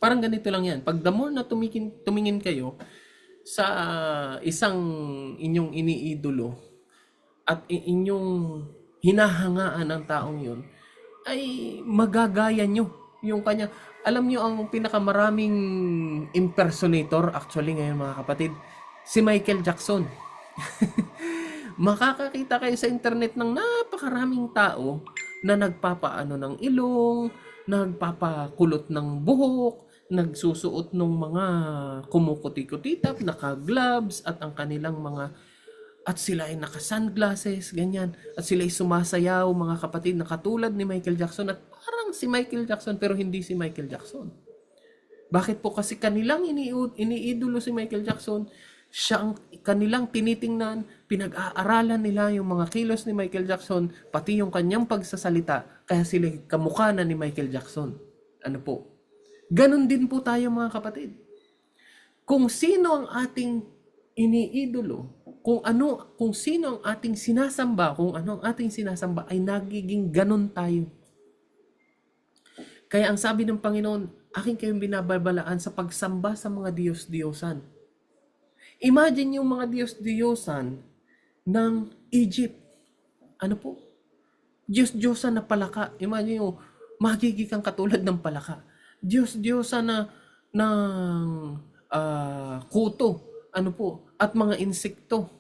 Parang ganito lang yan. Pag the more na tumingin kayo sa isang inyong iniidolo at inyong hinahangaan ang taong yun, ay magagaya nyo yung kanya. Alam nyo ang pinakamaraming impersonator actually ngayon, mga kapatid, si Michael Jackson. Makakakita kayo sa internet ng napakaraming tao na nagpapaano ng ilong, nagpapakulot ng buhok, nagsusuot ng mga kumukuti-kutitap, naka-gloves at ang kanilang mga, at sila ay naka-sunglasses, ganyan. At sila ay sumasayaw, mga kapatid, na katulad ni Michael Jackson. At parang si Michael Jackson, pero hindi si Michael Jackson. Bakit po? Kasi kanilang iniidolo si Michael Jackson. Siya ang kanilang tinitingnan, pinag-aaralan nila yung mga kilos ni Michael Jackson, pati yung kanyang pagsasalita. Kaya sila kamukha na ni Michael Jackson. Ano po? Ganon din po tayo, mga kapatid. Kung sino ang ating iniidolo, kung sino ang ating sinasamba, kung ano ang ating sinasamba, ay nagiging ganon tayo. Kaya ang sabi ng Panginoon, akin kayong binababalaan sa pagsamba sa mga Diyos-Diyosan. Imagine yung mga Diyos-Diyosan ng Egypt. Ano po? Diyos-Diyosan na palaka. Imagine yung magiging kang katulad ng palaka. Diyos-Diyosan na ng kuto. Ano po? At mga insekto.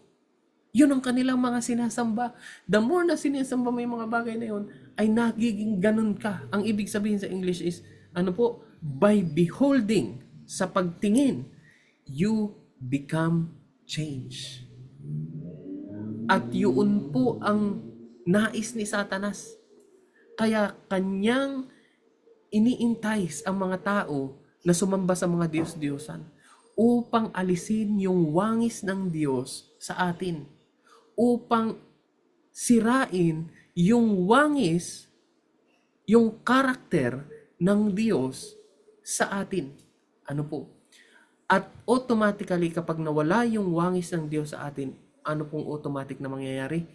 Yun ang kanilang mga sinasamba. The more na sinasamba mo yung mga bagay na yun, ay nagiging ganun ka. Ang ibig sabihin sa English is, ano po? By beholding, sa pagtingin, you become change. At yun po ang nais ni Satanas. Kaya kanyang iniintais ang mga tao na sumamba sa mga Diyos-Diyosan upang alisin yung wangis ng Diyos sa atin. Upang sirain yung wangis, yung karakter ng Diyos sa atin. Ano po? At automatically, kapag nawala yung wangis ng Diyos sa atin, ano pong automatic na mangyayari?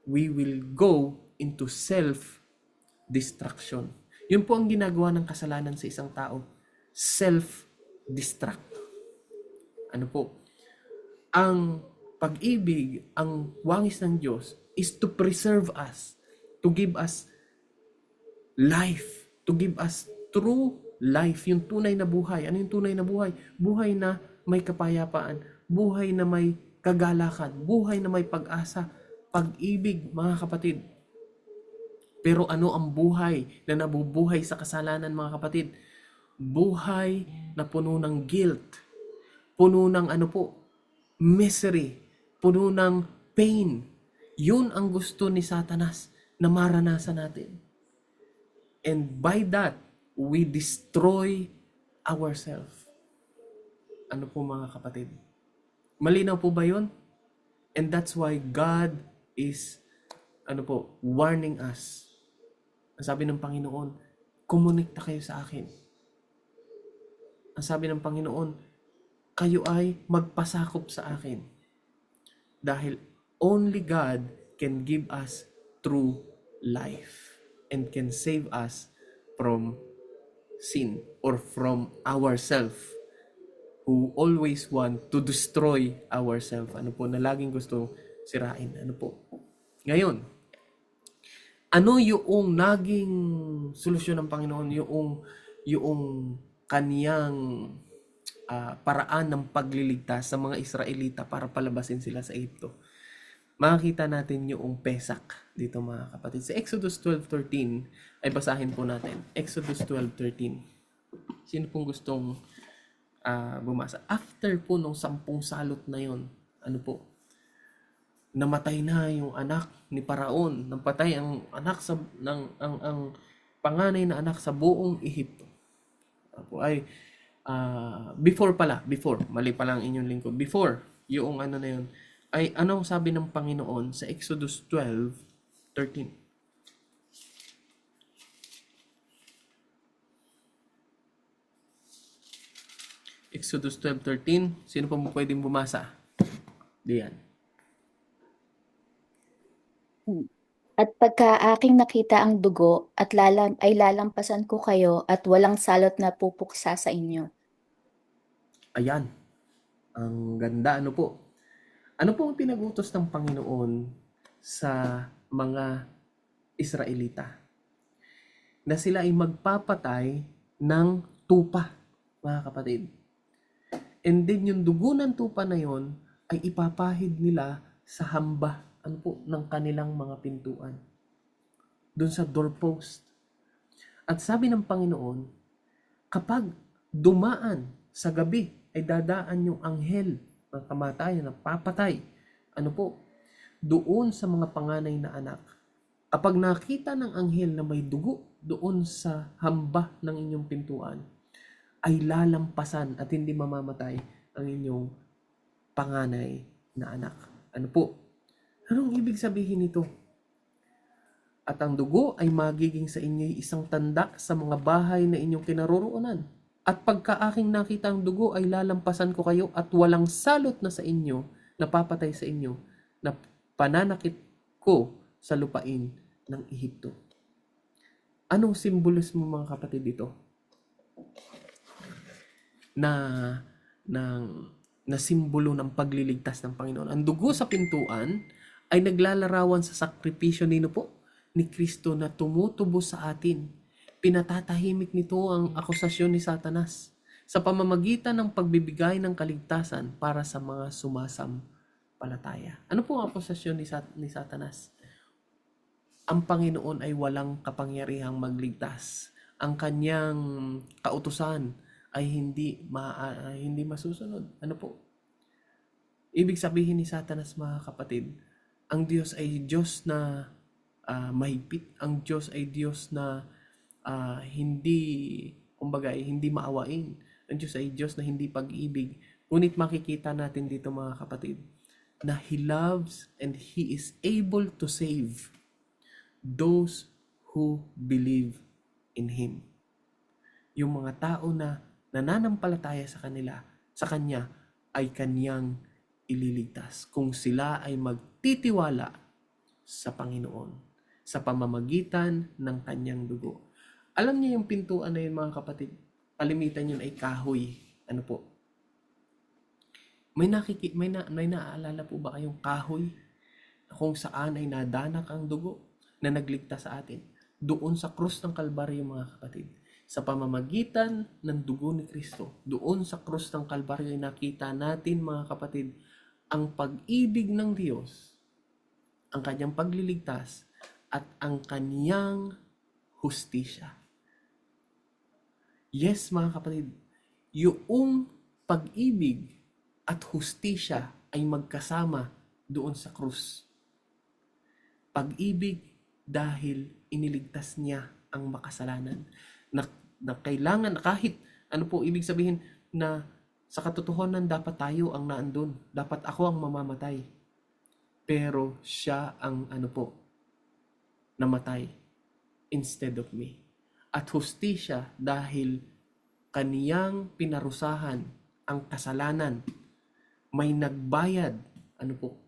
We will go into self-destruction. Yun po ang ginagawa ng kasalanan sa isang tao. Self-destruct. Ano po? Ang pag-ibig, ang wangis ng Diyos is to preserve us, to give us life, to give us true life, yung tunay na buhay. Ano yung tunay na buhay? Buhay na may kapayapaan, buhay na may kagalakan, buhay na may pag-asa, pag-ibig, mga kapatid. Pero ano ang buhay na nabubuhay sa kasalanan, mga kapatid? Buhay na puno ng guilt, puno ng ano po, misery, puno ng pain. Yun ang gusto ni Satanas na maranasan natin. And by that, we destroy ourselves. Ano po, mga kapatid? Malinaw po ba yun? And that's why God is, ano po, warning us. Ang sabi ng Panginoon, kumonekta kayo sa akin. Ang sabi ng Panginoon, kayo ay magpasakop sa akin. Dahil only God can give us true life and can save us from sin or from ourselves who always want to destroy ourselves. Ano po, na laging gusto sirain. Ano po. Ngayon, ano yung naging solusyon ng Panginoon? Yung kaniyang paraan ng pagliligtas sa mga Israelita para palabasin sila sa Egypto. makikita natin yung Pesak dito mga kapatid. Sa Exodus 12:13 ay basahin po natin. Exodus 12:13. Sino pong gustong bumasa? After po nung 10 salot na yon, ano po? Namatay na yung anak ni Paraon. Napatay ang anak sa ang panganay na anak sa buong Ehipto. Po ay before, mali pala ang inyong lingkod. Before, yung ano na yun, ay anong sabi ng Panginoon sa Exodus 12:13? Exodus 12:13, sino pa mo pwedeng bumasa? Diyan. At pagka aking nakita ang dugo at ay lalampasan ko kayo at walang salot na pupuksa sa inyo. Ayan. Ang ganda, ano po? Ano po ang pinag-utos ng Panginoon sa mga Israelita? Na sila ay magpapatay ng tupa, mga kapatid. And then yung dugo ng tupa na yon ay ipapahid nila sa hamba, ano po, ng kanilang mga pintuan. Doon sa doorpost. At sabi ng Panginoon, kapag dumaan sa gabi, ay dadaan yung anghel ng kamatayan na papatay. Ano po? Doon sa mga panganay na anak. Kapag nakita ng anghel na may dugo doon sa hamba ng inyong pintuan, ay lalampasan at hindi mamamatay ang inyong panganay na anak. Ano po? Anong ibig sabihin nito? At ang dugo ay magiging sa inyo isang tanda sa mga bahay na inyong kinaroroonan. At pagka aking nakita ang dugo ay lalampasan ko kayo at walang salot na sa inyo, napapatay sa inyo, na pananakit ko sa lupain ng Ehipto. Anong simbolismo mga kapatid dito? Na simbolo ng pagliligtas ng Panginoon. Ang dugo sa pintuan ay naglalarawan sa sakripisyo ni Kristo na tumutubo sa atin. Pinatatahimik nito ang akusasyon ni Satanas sa pamamagitan ng pagbibigay ng kaligtasan para sa mga sumasampalataya. Ano po ang akusasyon ni Satanas? Ang Panginoon ay walang kapangyarihang magligtas. Ang kanyang kautusan ay hindi masusunod. Ano po? Ibig sabihin ni Satanas, mga kapatid, ang Diyos ay Diyos na mahigpit. Ang Diyos ay Diyos na hindi maawain. Ang Diyos ay Diyos na hindi pag-ibig. Ngunit makikita natin dito, mga kapatid, na He loves and He is able to save those who believe in Him. Yung mga tao na nananampalataya sa Kanya ay Kanyang ililigtas kung sila ay magtitiwala sa Panginoon sa pamamagitan ng Kanyang dugo. Alam niyo yung pintuan na yun, mga kapatid, kalimitan yun ay kahoy. Ano po? May naaalala po ba kayong kahoy kung saan ay nadanak ang dugo na nagligtas sa atin? Doon sa krus ng Kalbaryo, mga kapatid. Sa pamamagitan ng dugo ni Kristo, doon sa krus ng Kalbaryo ay nakita natin, mga kapatid, ang pag-ibig ng Diyos, ang Kanyang pagliligtas, at ang Kanyang hustisya. Yes, mga kapatid, yung pag-ibig at hustisya ay magkasama doon sa krus. Pag-ibig dahil iniligtas niya ang makasalanan. Na kailangan, kahit ano po ibig sabihin, na sa katotohanan dapat tayo ang naandun. Dapat ako ang mamamatay. Pero siya ang namatay instead of me. At hustisya dahil kaniyang pinarusahan ang kasalanan. May nagbayad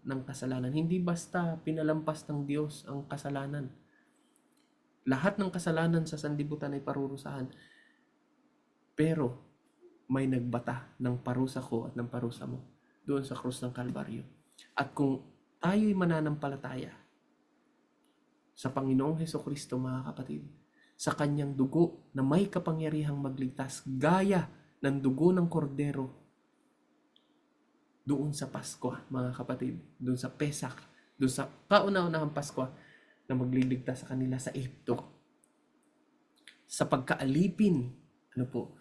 ng kasalanan. Hindi basta pinalampas ng Diyos ang kasalanan. Lahat ng kasalanan sa sanlibutan ay parurusahan. Pero may nagbata ng parusa ko at ng parusa mo doon sa krus ng Kalbaryo. At kung tayo'y mananampalataya sa Panginoong Hesukristo, mga kapatid, sa Kanyang dugo na may kapangyarihang magligtas, gaya ng dugo ng kordero, doon sa Pasko, mga kapatid, doon sa Pesak, doon sa kauna-unahang Pasko na magliligtas sa kanila sa Ehipto. Sa pagkaalipin, ano po,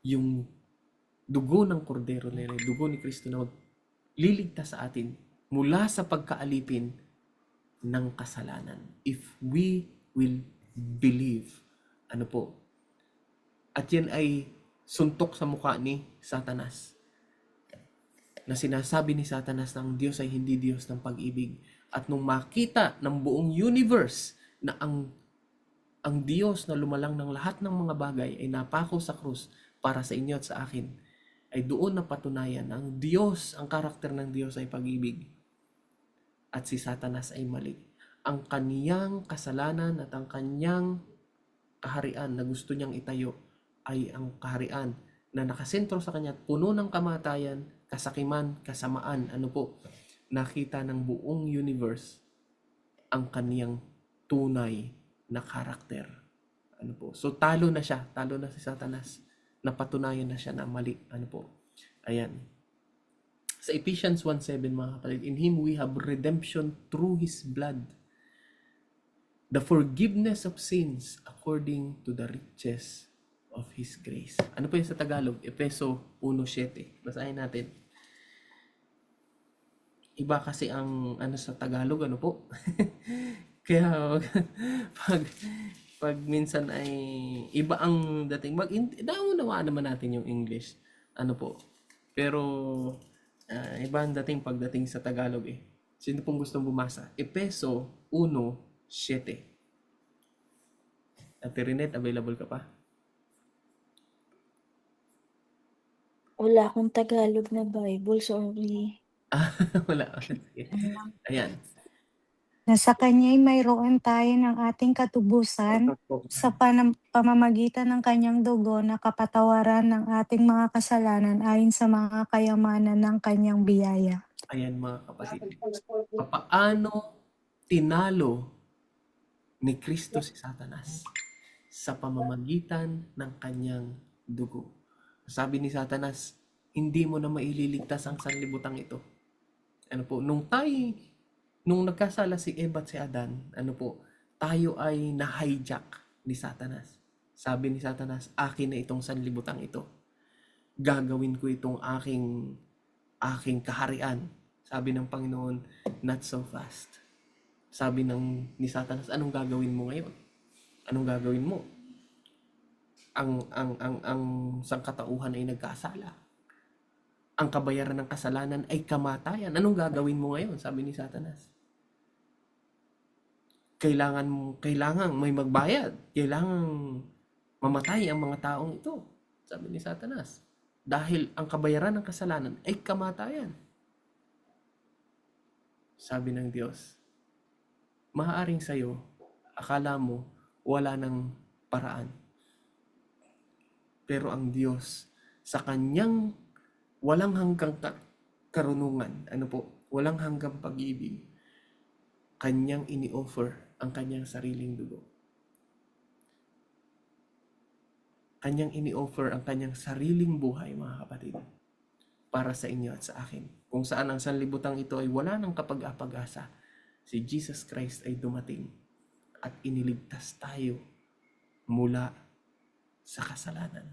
yung dugo ng kordero nila, dugo ni Kristo na magliligtas sa atin mula sa pagkaalipin ng kasalanan. If we will believe, ano po, at yan ay suntok sa mukha ni Satanas, na sinasabi ni Satanas na ang Diyos ay hindi Diyos ng pag-ibig. At nung makita ng buong universe na ang Diyos na lumalang ng lahat ng mga bagay ay napako sa krus para sa inyo at sa akin, ay doon napatunayan na ang Diyos, ang karakter ng Diyos ay pag-ibig. At si Satanas ay mali. Ang kaniyang kasalanan at ang kaniyang kaharian na gusto niyang itayo ay ang kaharian na nakasentro sa kanya at puno ng kamatayan, kasakiman, kasamaan. Ano po? Nakita ng buong universe ang kaniyang tunay na karakter. Ano po? So talo na siya, talo na si Satanas. Napatunayan na siya na mali. Ano po? Ayan. Sa Ephesians 1:7 mga kapatid, in Him we have redemption through His blood, the forgiveness of sins according to the riches of His grace. Ano po yung sa Tagalog? Efeso 1:7. Basahin natin. Iba kasi ang ano sa Tagalog, ano po? Kaya pag minsan ay iba ang dating. Naunawaan naman natin yung English. Ano po? Pero iba ang dating pagdating sa Tagalog eh. Sino pong gustong bumasa? Efeso 1:7. Ate Rinet, available ka pa? Wala akong Tagalog na Bible, sorry. Wala. Sige. Ayan. Na sa Kanya'y mayroon tayo ng ating katubusan sa pamamagitan ng Kanyang dugo na kapatawaran ng ating mga kasalanan ayon sa mga kayamanan ng Kanyang biyaya. Ayan mga kapatid. Paano tinalo ni Kristo si Satanas? Sa pamamagitan ng kanyang dugo. Sabi ni Satanas, hindi mo na maililigtas ang sanlibutan ito. Ano po, nung nagkasala si Eva at si Adan, ano po, tayo ay na-hijack ni Satanas. Sabi ni Satanas, akin na itong sanlibutan ito. Gagawin ko itong aking kaharian. Sabi ng Panginoon, not so fast. Sabi ni Satanas, anong gagawin mo ngayon? Anong gagawin mo? Ang sangkatauhan ay nagkasala. Ang kabayaran ng kasalanan ay kamatayan. Anong gagawin mo ngayon? Sabi ni Satanas. Kailangan may magbayad. Kailangan mamatay ang mga taong ito. Sabi ni Satanas. Dahil ang kabayaran ng kasalanan ay kamatayan. Sabi ng Diyos, maaaring sa'yo, akala mo, wala ng paraan. Pero ang Diyos, sa kanyang walang hanggang karunungan, ano po, walang hanggang pag-ibig, kanyang ini-offer ang kanyang sariling dugo. Kanyang ini-offer ang kanyang sariling buhay, mga kapatid, para sa inyo at sa akin. Kung saan ang sanlibutang ito ay wala ng kapag-apag-asa, si Jesus Christ ay dumating at iniligtas tayo mula sa kasalanan.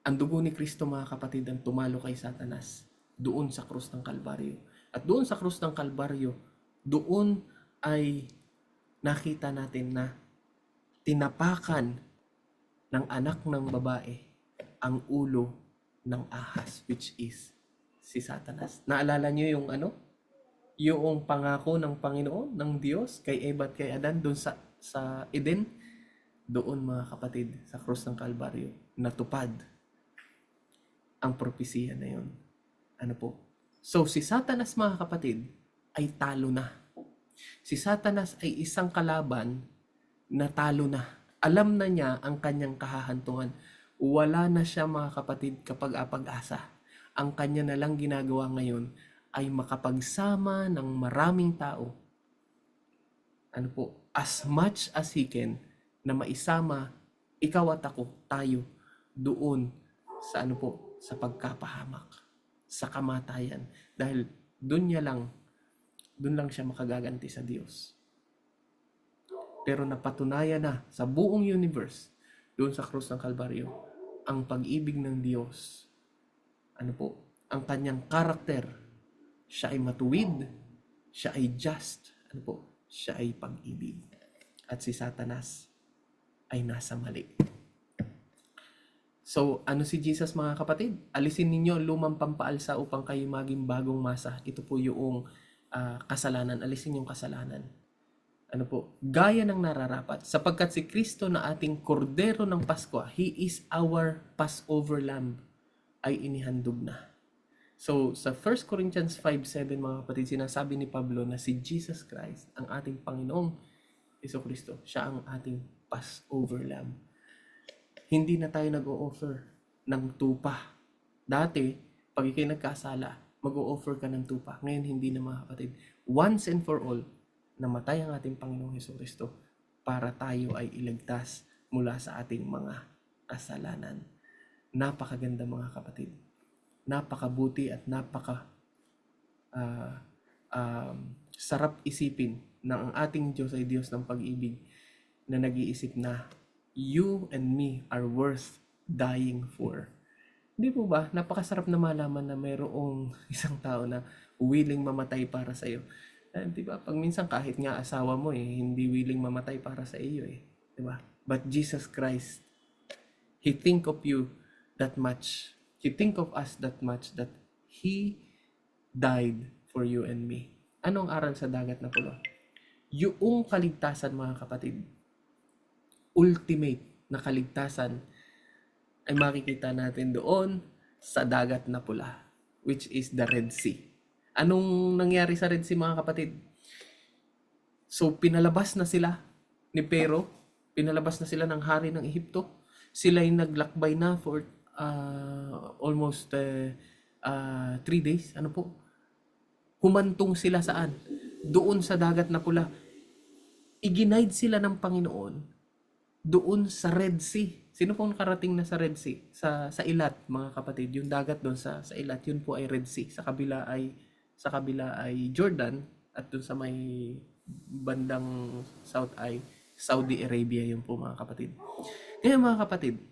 Ang dugo ni Kristo, mga kapatid, ang tumalo kay Satanas doon sa krus ng Kalbaryo. At doon sa krus ng Kalbaryo, doon ay nakita natin na tinapakan ng anak ng babae ang ulo ng ahas, which is si Satanas. Naalala niyo yung yung pangako ng Panginoon, ng Diyos kay Eva at kay Adan doon sa Eden? Doon, mga kapatid, sa krus ng Kalbaryo, natupad ang propesiya na yun. Ano po? So, si Satanas, mga kapatid, ay talo na. Si Satanas ay isang kalaban na talo na. Alam na niya ang kanyang kahahantungan. Wala na siya, mga kapatid, kapag-apag-asa. Ang kanya na lang ginagawa ngayon ay makapagsama ng maraming tao. Ano po? As much as he can, na maisama ikaw at ako, tayo, doon sa sa pagkapahamak, sa kamatayan. Dahil doon lang siya makagaganti sa Diyos. Pero napatunayan na sa buong universe, doon sa krus ng Kalbaryo, ang pag-ibig ng Diyos. Ano po? Ang kanyang karakter. Siya ay matuwid. Siya ay just. Ano po? Siya ay pag-ibig. At si Satanas ay nasa mali. So, ano si Jesus mga kapatid? Alisin ninyo ang lumang pampaalsa upang kayo maging bagong masa. Ito po yung kasalanan. Alisin yung kasalanan. Ano po? Gaya ng nararapat. Sapagkat si Kristo na ating kordero ng Pasko, He is our Passover Lamb, ay inihandog na. So, sa 1 Corinthians 5:7 mga kapatid, sinasabi ni Pablo na si Jesus Christ, ang ating Panginoong Jesucristo, siya ang ating Passover Lamb. Hindi na tayo nag-o-offer ng tupa. Dati, pag ikay nagkasala, mag-o-offer ka ng tupa. Ngayon, hindi na mga kapatid. Once and for all, namatay ang ating Panginoong Jesucristo para tayo ay iligtas mula sa ating mga kasalanan. Napakaganda mga kapatid. Napakabuti at sarap isipin na ang ating Diyos ay Diyos ng pag-ibig na nag-iisip na you and me are worth dying for. Hindi po ba? Napakasarap na malaman na mayroong isang tao na willing mamatay para sa iyo. Di ba? Pag minsan kahit nga asawa mo hindi willing mamatay para sa iyo Di ba? But Jesus Christ, He think of you that much. He think of us that much that He died for you and me. Anong aral sa dagat na pula? Yung kaligtasan mga kapatid, ultimate na kaligtasan ay makikita natin doon sa dagat na pula, which is the Red Sea. Anong nangyari sa Red Sea mga kapatid? So pinalabas na sila ni Pero, pinalabas na sila ng hari ng Ehipto. Sila ay naglakbay na for almost 3 days. Ano po? Humantong sila saan? Doon sa dagat na pula. I-guide sila ng Panginoon doon sa Red Sea. Sino pong nakarating na sa Red Sea? Sa Ilat, mga kapatid. Yung dagat doon sa Ilat, yun po ay Red Sea. Sa kabila ay Jordan, at doon sa may bandang south ay Saudi Arabia, yun po mga kapatid. Ngayon mga kapatid,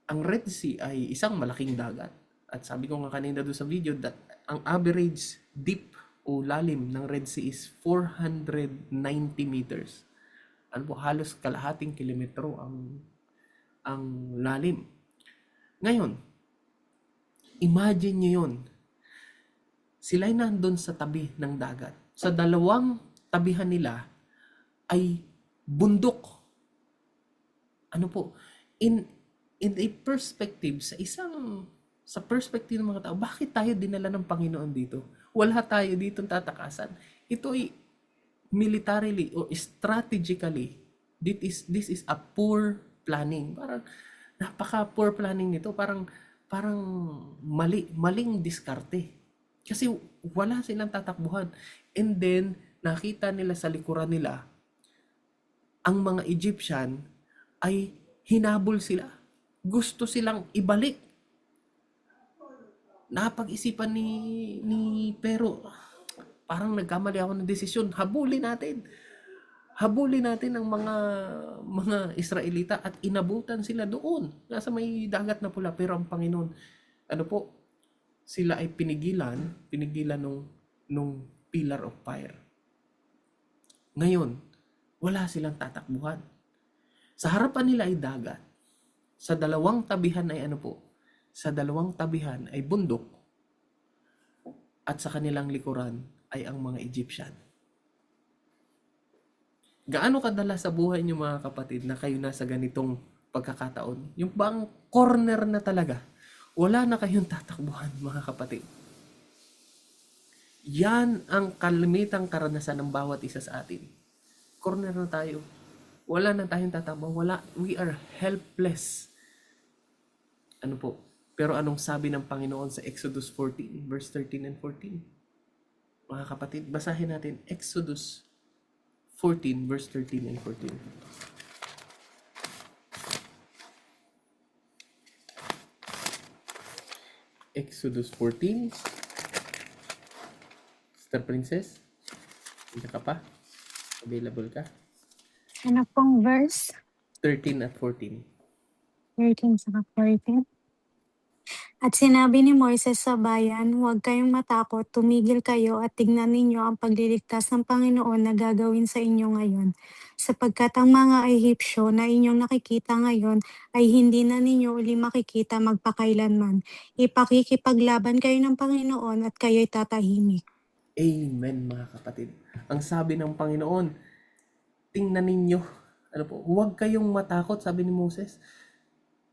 ang Red Sea ay isang malaking dagat. At sabi ko nga kanina doon sa video that ang average deep o lalim ng Red Sea is 490 meters. Ano po, halos kalahating kilometro ang lalim. Ngayon, imagine nyo yun. Sila'y nandun sa tabi ng dagat. Sa dalawang tabihan nila ay bundok. Ano po? In a perspective, sa perspective ng mga tao, bakit tayo dinala ng Panginoon dito? Wala tayo dito tatakasan. Ito ay militarily or strategically, this is a poor planning. Parang napaka-poor planning nito. Parang maling diskarte. Kasi wala silang tatakbuhan. And then, nakita nila sa likuran nila, ang mga Egyptian ay hinabol sila. Gusto silang ibalik. Napag-isipan ni Pero, parang nagkamali ako ng desisyon. Habulin natin ang mga Israelita at inabutan sila doon. Nasa may dagat na pula. Pero ang Panginoon, ano po, sila ay pinigilan nung pillar of fire. Ngayon, wala silang tatakbuhan. Sa harapan nila ay dagat. Sa dalawang tabihan ay ano po? Sa dalawang tabihan ay bundok. At sa kanilang likuran ay ang mga Egyptian. Gaano kadalas sa buhay niyo mga kapatid na kayo nasa ganitong pagkakataon? Yung bang corner na talaga. Wala na kayong tatakbuhan mga kapatid. Yan ang kalimitang karanasan ng bawat isa sa atin. Corner na tayo. Wala na tayong tatakbo. We are helpless. Ano po? Pero anong sabi ng Panginoon sa Exodus 14, verse 13 and 14? Mga kapatid, basahin natin Exodus 14, verse 13 and 14. Exodus 14, Sister Princess, hindi ka pa? Available ka? Ano pong verse? 13 at 14. 13 sa 14. At sinabi ni Moises sa bayan, huwag kayong matakot, tumigil kayo at tignan ninyo ang pagliligtas ng Panginoon na gagawin sa inyo ngayon. Sapagkat ang mga Ehipsyo na inyong nakikita ngayon ay hindi na ninyo uli makikita magpakailanman. Ipakikipaglaban kayo ng Panginoon at kayo'y tatahimik. Amen, mga kapatid. Ang sabi ng Panginoon, tingnan ninyo, ano po, huwag kayong matakot, sabi ni Moses.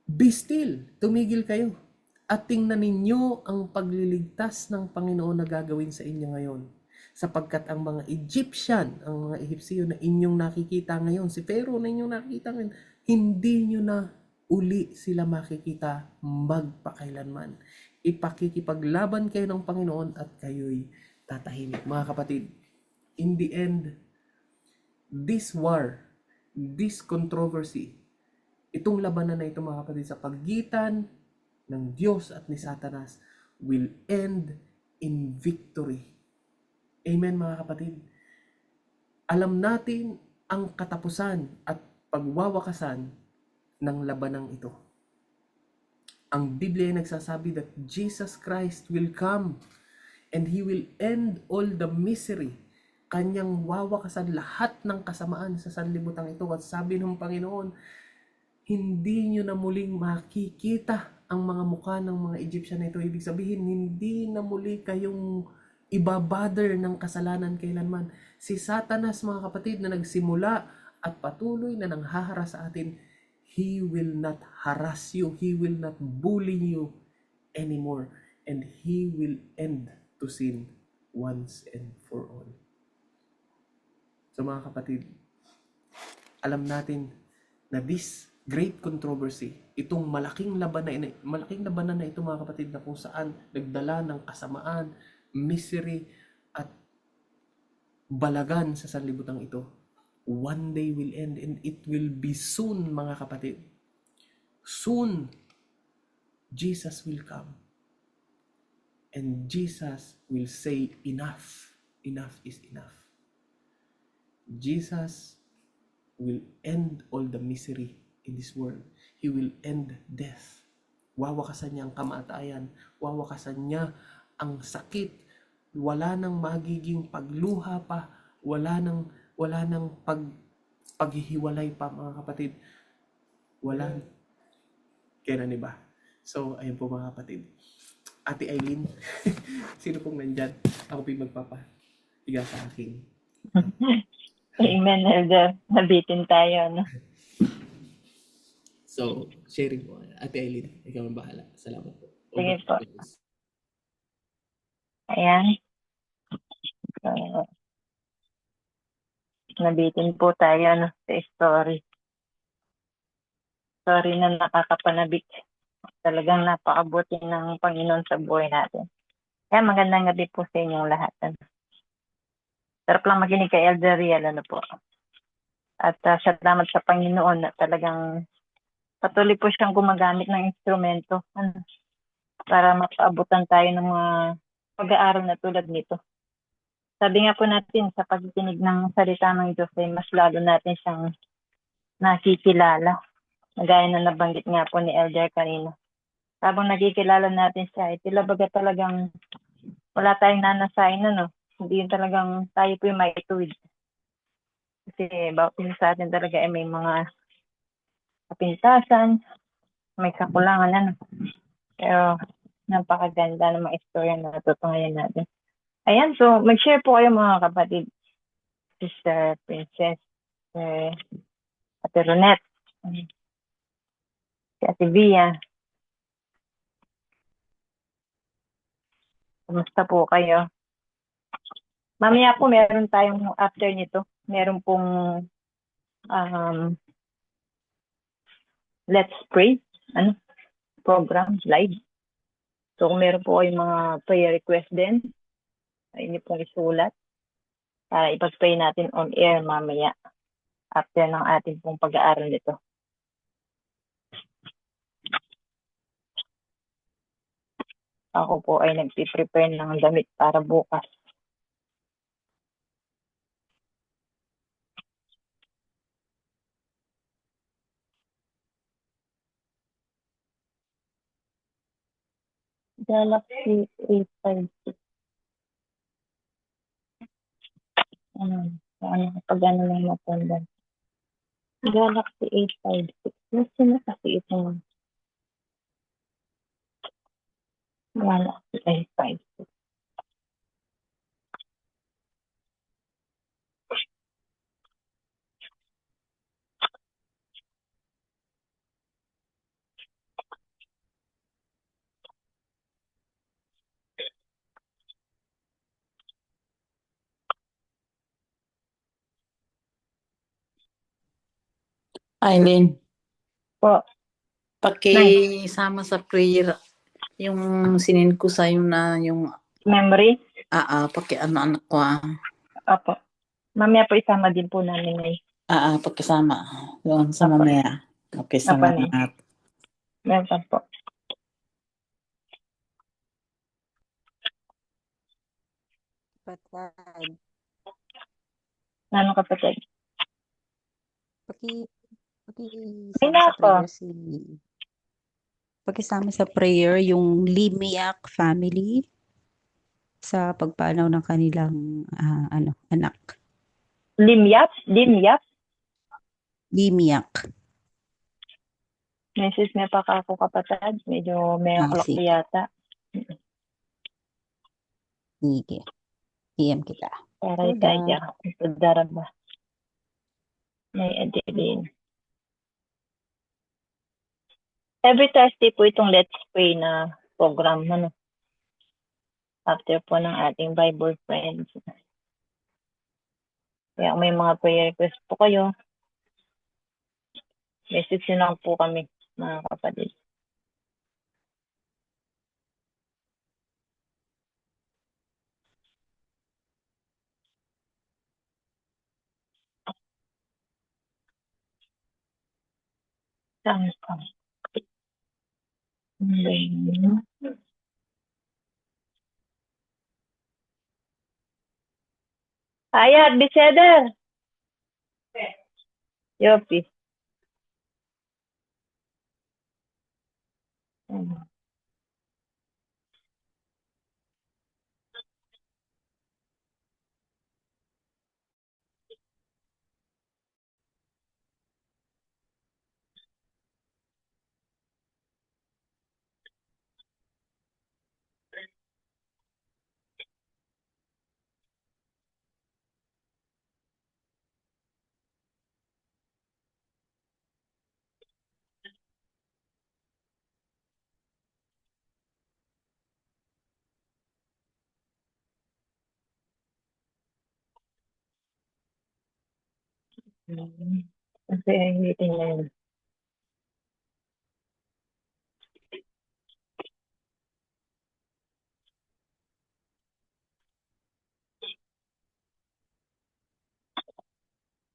Be still, tumigil kayo. At tingnan ninyo ang pagliligtas ng Panginoon na gagawin sa inyo ngayon. Sapagkat ang mga Egyptian, ang mga Ehipsyo na inyong nakikita ngayon, si Pharaoh na inyong nakikita ngayon, hindi nyo na uli sila makikita magpakailanman. Ipakikipaglaban kayo ng Panginoon at kayo'y tatahimik. Mga kapatid, in the end, this war, this controversy, itong labanan na ito mga kapatid sa pagitan ng Diyos at ni Satanas will end in victory. Amen mga kapatid. Alam natin ang katapusan at pagwawakasan ng labanang ito. Ang Biblia ay nagsasabi that Jesus Christ will come and He will end all the misery. Kanyang wawakasan lahat ng kasamaan sa sanlibutan ito. At sabi ng Panginoon, hindi nyo na muling makikita ang mga mukha ng mga Egyptian na ito. Ibig sabihin, hindi na muli kayong ibabother ng kasalanan kailanman. Si Satanas, mga kapatid, na nagsimula at patuloy na nanghaharas sa atin, he will not harass you. He will not bully you anymore. And he will end to sin once and for all. So mga kapatid, alam natin na this great controversy, itong malaking labanan na ito mga kapatid, na kung saan nagdala ng kasamaan, misery at balagan sa sanlibutan ito, one day will end and it will be soon mga kapatid. Soon, Jesus will come and Jesus will say enough. Enough is enough. Jesus will end all the misery in this world. He will end death. Wawakasan niya ang kamatayan. Wawakasan niya ang sakit. Wala nang magiging pagluha pa. Wala nang paghihiwalay pa mga kapatid. Wala. Kaya na ba? So, ayun po mga kapatid. Ate Eileen, sino pong nandyan? Ako po magpapahiga sa akin. Amen, Elder. Nabitin tayo, no? So, sharing po. Ate Eileen, ikaw ang bahala. Salamat po. Sige po. Ayan. So, nabitin po tayo, no, sa story. Story na nakakapanabik. Talagang napakabuti ng Panginoon sa buhay natin. Kaya magandang gabi po sa inyong lahat. Sarap lang makinig kay Elder Riel, ano po. At salamat sa Panginoon na talagang patuloy po siyang gumagamit ng instrumento para mapaabutan tayo ng mga pag-aaral na tulad nito. Sabi nga po natin, sa pagkikinig ng salita ng Diyos ay mas lalo natin siyang nakikilala. Gaya na nabanggit nga po ni Elder kanina. Habang nakikilala natin siya, tila baga talagang wala tayong nanasain na, no? Hindi yun talagang tayo po yung maituwid. Kasi bawat sa atin talaga ay may mga kapintasan, may kakulangan, ano. Pero napakaganda ng mga istorya na natutungayan natin. Ayan, so mag-share po kayo mga kapatid. Sister Princess, Ate Ronette, si Ate Via. Kumusta po kayo? Mamaya po meron tayong after nito. Meron pong Let's Pray program live. So kung meron po kayong mga prayer request din, ay niyo pong isulat para ipag-pray natin on air mamaya after ng ating pong pag-aaral nito. Ako po ay nagpiprepare ng damit para bukas. Galaxy A56. Ano kapag ano lang napundan. Galaxy A56. Sino kasi ito? Galaxy A56. Eileen, Po, pakisama sa prayer yung sinin ko sa na yung memory. ano anak ko Opo. Mamaya po isama din po namin ay. pakisama doon sa Apo. mamaya. Okay, Apo, Nay. salamat. Welcome po. Kapatid, Ano kapatid? paki Ay, pakisama sa nako. prayer pakisama sa prayer yung Limiak family sa pagpanaw ng kanilang anak. Limyap? Limyap? Limiak. Message niya pa ako kapatid. Medyo may o'clock Sige. yata. Sige. PM kita. Para Toda. itaya. Darama. May Adeline. Every Thursday po itong Let's Pray na program. Ano? After po ng ating Bible Friends. Kaya kung may mga prayer request po kayo, message nyo lang po kami, mga kapatid. Saan? Ayat, Biseder. Yopi. Kasi meeting na yun.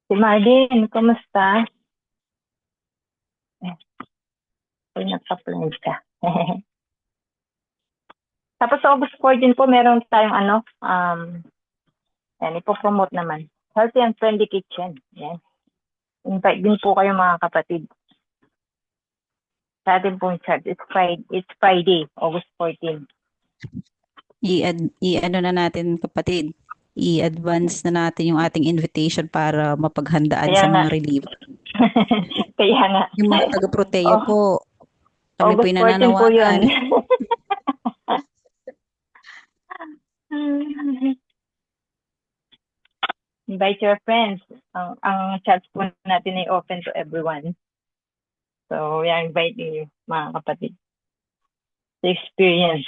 Si Marlene, kumusta? Ay, nagpa-plan ka. Tapos sa August 14 po, meron tayong yan, ipopromote naman. Healthy and Friendly Kitchen. Yan. Invite din po kayo mga kapatid. Sa ating pong chat, it's Friday, August 14. I-ano na natin kapatid. I-advance na natin yung ating invitation para mapaghandaan Kaya sa nga. mga reliever. Kaya nga. Yung mga taga-proteya po. Kami po August yung 14 po yun. nananawagan. Invite your friends. Ang chat po natin ay open to everyone. So, we are inviting you, mga kapatid, to experience.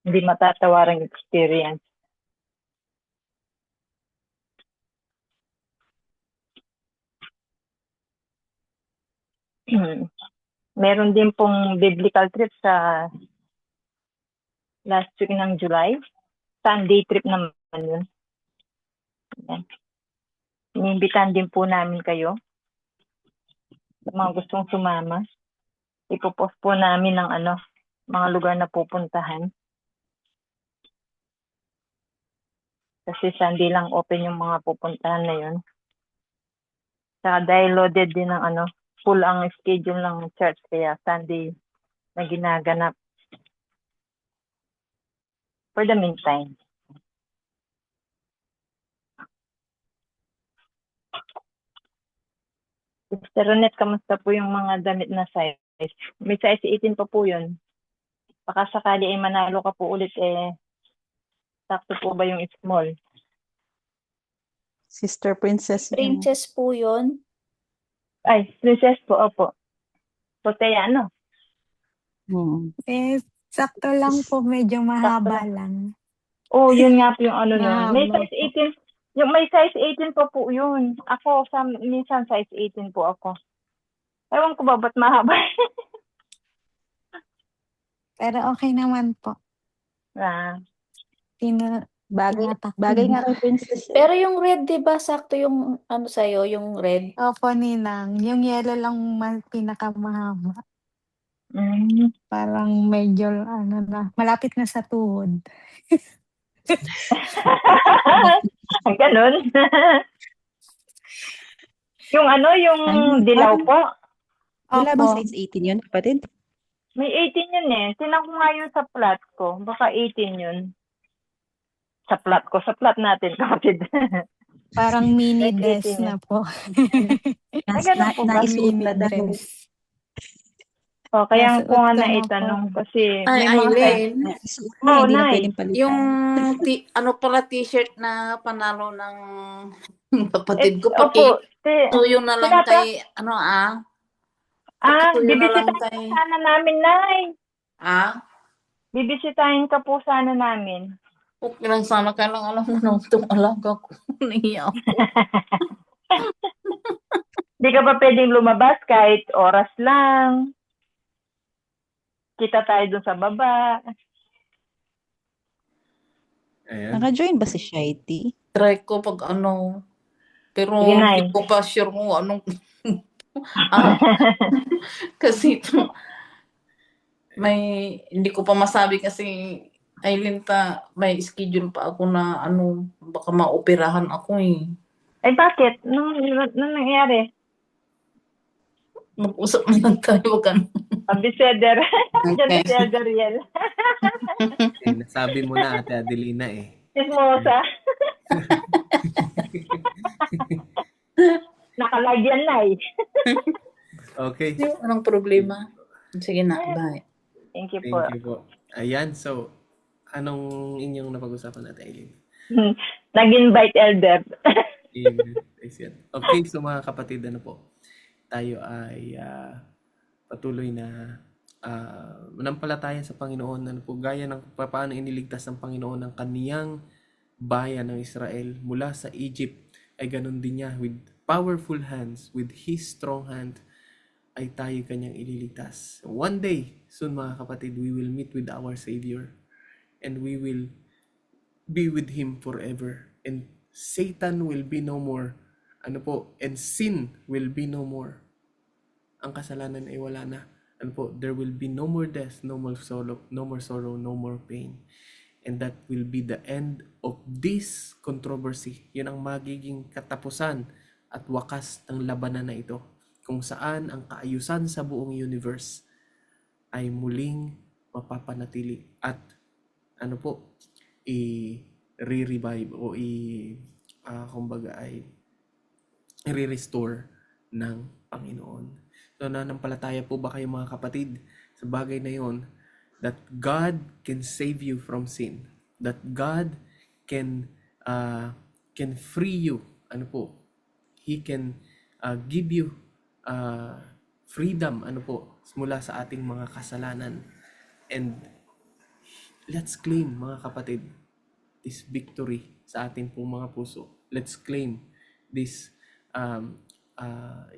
Hindi matatawarang experience. Meron din pong biblical trip sa last week ng July. Sunday trip naman yun. Iniimbitahan din po namin kayo. Sa mga gustong sumama. Ipopost po namin ng mga lugar na pupuntahan. Kasi Sunday lang open yung mga pupuntahan na yun. Saka dahil loaded din ng full ang schedule ng church kaya Sunday na ginaganap for the meantime. Sister Ronette, kamusta po yung mga damit na size? May size 18 pa po yun. Baka sakali ay manalo ka po ulit sakto po ba yung small? Sister Princess yung Princess po yun. Ay, princess po, opo. Puti ano? Eh, sakto lang po, medyo mahaba lang. Oh, yun nga po yung ano nun. May Mahaba size 18. Yung may size 18 pa po yun. Ako, minsan size 18 po ako. Ewan ko ba, ba't mahaba? Pero okay naman po. bagay Tinatakbo nga na. kay Princess. Pero yung red, di ba, sakto yung ano sa'yo, yung red? Opo, Ninang. Yung yellow lang pinakamahaba. Parang medyo, malapit na sa tuhod. Ganun. Yung yung dilaw po. Wala bang Opo. size 18 yun, kapatid? May 18 yun eh. Tinan ko nga yun sa plat ko. Baka 18 yun. Sa plat ko. Sa plat natin, kapatid. Parang mini Size dress 18 na po. ganun po ba? Naisuot Mini na dahil. dress. Kaya Nasuot ko nga ko na naitanong po. kasi Ay, may mga size. Aileen, Naisuot na, Oh, hindi na nice. pwedeng palitan. yung ano pala t-shirt na panalo ng kapatid ko, Opo. pakituyo na lang Sinata- kay, pakituyo na lang Bibisitahin kay, ka sana namin, Nay. Bibisitahin ka po sana namin. okay lang sana, kaya lang alam mo na itong alaga ko, naiya ako. Di ka ba pwedeng lumabas kahit oras lang? Kita tayo dun sa baba. Ayan. Naka-join ba si Shaiti? Try ko pag pero Sige, Nay. hindi ko pa sure kung anong, kasi hindi ko pa masabi kasi, Aileen, may schedule pa ako na baka maoperahan ako eh. Ay, bakit? Nung nangyari? Mag-usap na lang tayo, wag Abiseder. Diyan na Okay. si Adriel. Nasabi mo na, Ate Adelina eh. Chismosa. Nakalagyan na eh. Okay. Anong problema? Sige na, bye. Thank you po. Thank you po. Ayan, so, anong inyong napag-usapan natin, Aileen? Nag-invite elder. Okay, so mga kapatid, tayo ay patuloy na manampalataya sa Panginoon, gaya ng paano iniligtas ng Panginoon ng kaniyang bayan ng Israel mula sa Egypt, ay ganun din niya with powerful hands, with His strong hand, ay tayo kanyang ililigtas. One day, soon mga kapatid, we will meet with our Savior and we will be with Him forever. And Satan will be no more. And sin will be no more. Ang kasalanan ay wala na. There will be no more death, no more sorrow, no more pain. And that will be the end of this controversy. Yun ang magiging katapusan at wakas ng labanan na ito, kung saan ang kaayusan sa buong universe ay muling mapapanatili at i-revive o kumbaga ay i-restore ng Panginoon. So nanampalataya po ba kayo mga kapatid sa bagay na yon, that God can save you from sin, that God can free you, He can give you freedom mula sa ating mga kasalanan. And let's claim mga kapatid this victory sa ating pong mga puso. Let's claim this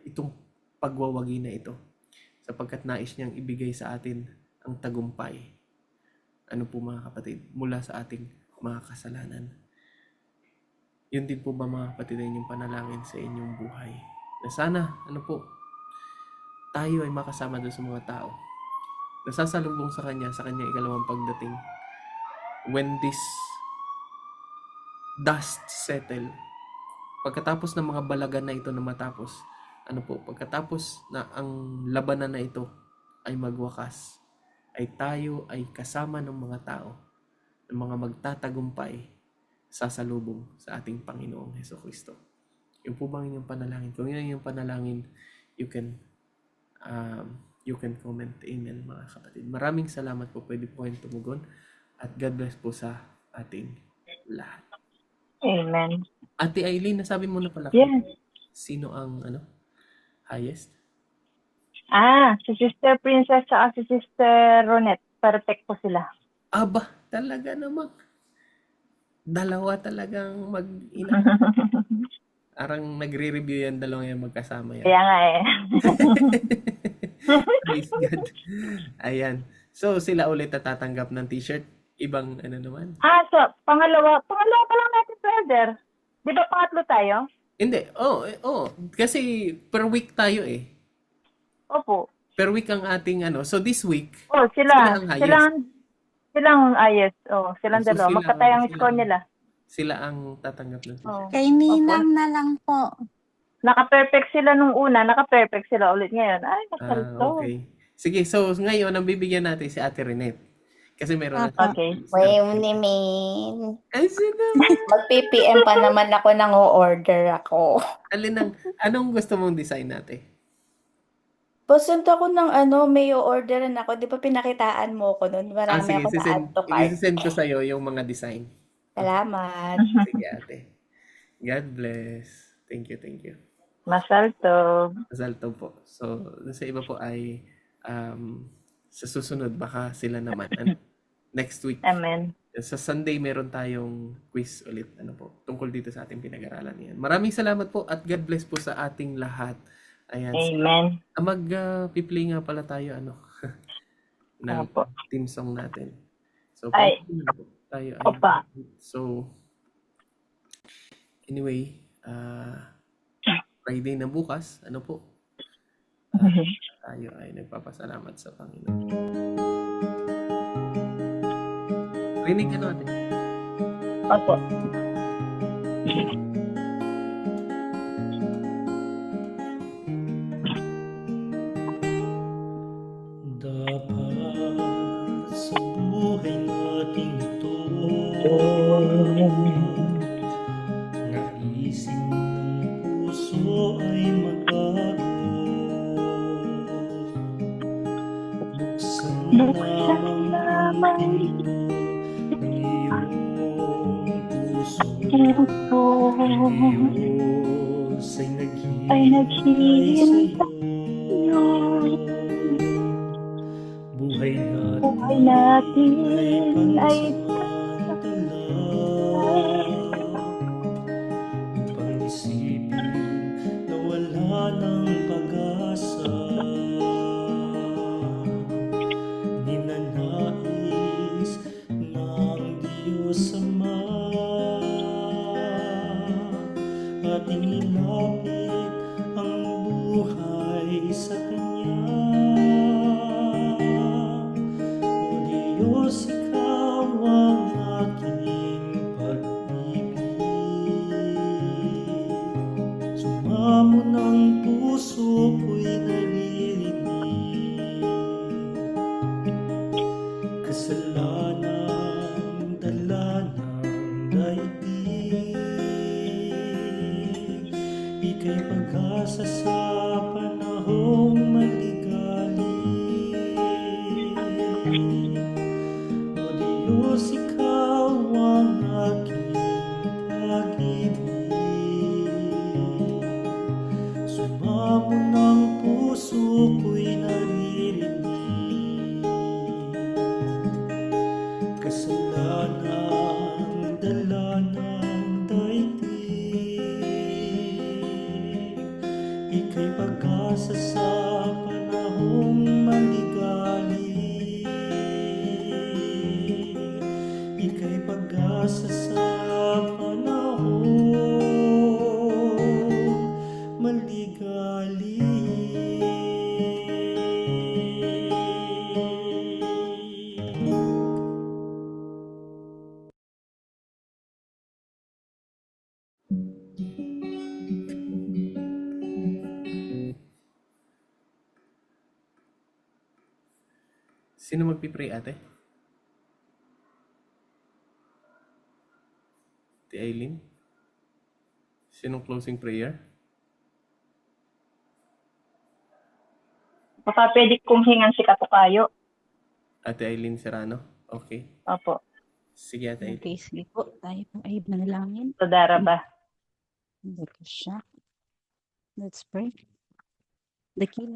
itong pagwawagi na ito, sapagkat nais niyang ibigay sa atin ang tagumpay. Mga kapatid, mula sa ating mga kasalanan. Yun din po ba mga kapatid ay inyong panalangin sa inyong buhay? Na sana, tayo ay makasama doon sa mga tao na sasalubong sa Kanya, sa Kanyang ikalawang pagdating. When this dust settle, pagkatapos ng mga balagan na ito na matapos, ano po, pagkatapos na ang labanan na ito ay magwakas, ay tayo ay kasama ng mga tao, ng mga magtatagumpay sasalubong sa ating Panginoong Hesukristo. Yung po bang inyong panalangin? Kung yun yung panalangin, you can comment amen, mga kapatid. Maraming salamat po. Pwede po kayong tumugon at God bless po sa ating lahat. Amen. Ate Eileen, nasabi mo na pala Yes. sino ang highest? Si Sister Princess at si Sister Ronette. Perfect po sila. Aba, talaga namang dalawa talagang mag-ina. Arang nagre-review yan, dalawa yan magkasama yan. Kaya nga eh. Praise God. Ayan. So, sila ulit natatanggap ng t-shirt. Ibang ano naman. So, pangalawa pa lang natin, brother. Di ba pangatlo tayo? Hindi. Kasi per week tayo eh. Opo. Per week ang ating So, this week, Sila sila ang highest. silang ayos. Silang So, dalawa. sila- Magkatayang sila- score nila. Sila ang tatanggap ng t-shirt. Kay Ninang na lang po. Naka-perfect sila nung una, naka-perfect sila ulit ngayon. Ay, nakalto. Okay. Sige, so ngayon, ang bibigyan natin si Ate Renette. Kasi meron na Okay. Wait, Nimin. Ay, sino? Mag-PPM pa naman ako nang o-order ako. Anong gusto mong design natin? Pasend ako ng may o-orderan ako. Di ba pinakitaan mo ko nun? Marami Sige, ako na-add to cart. isisend ko sa'yo yung mga design. Salamat. Sige, ate. God bless. Thank you. Masalto. Salto po. So, sa iba po ay sa susunod, baka sila naman. Next week. Amen. Sa Sunday, meron tayong quiz ulit. Tungkol dito sa ating pinag-aralan niyan. Maraming salamat po at God bless po sa ating lahat. Ayan. Amen. Mag-play nga pala tayo, ng Opo. team song natin. So, Ay. tayo ay... Opa. So, anyway, Friday na bukas, tayo ay nagpapasalamat sa Panginoon. Rinig ka natin. Opo. Dapat sa buhay nating ito, naisin ng puso ay magbago. Buksan lamang ang pinto ng iyong puso. Diyos ay naghihintay sa'yo. Buhay natin ay pantala upang isipin na wala ng pag-asa. Ninanais ng Diyos Ama ating ilapit ang buhay sa Kanya. Diyos, ikaw ang aking pag-ibig. Sumamo ng puso ko'y naririnig. Kasalanan dala ng daigdig. Ika'y pag-asa sa panahong maligalig. Diyos, ikaw ang aking pag-ibig. Sumamo ng puso ko'y naririnig. Kasalanan dala ng daigdig. Ika'y pag-asa sa panahong maligalig. Ika'y pag-asa sa panahong maligalig. Sino magpipray, ate? Ate Aileen? Sinong closing prayer? Baka pwede kong hingan si Katukayo. Ate Aileen Serrano? Okay. Opo. Sige, Ate Aileen. Okay, sige po. Tayo po ay manalangin. Tadara ba? Let's pray. Dakila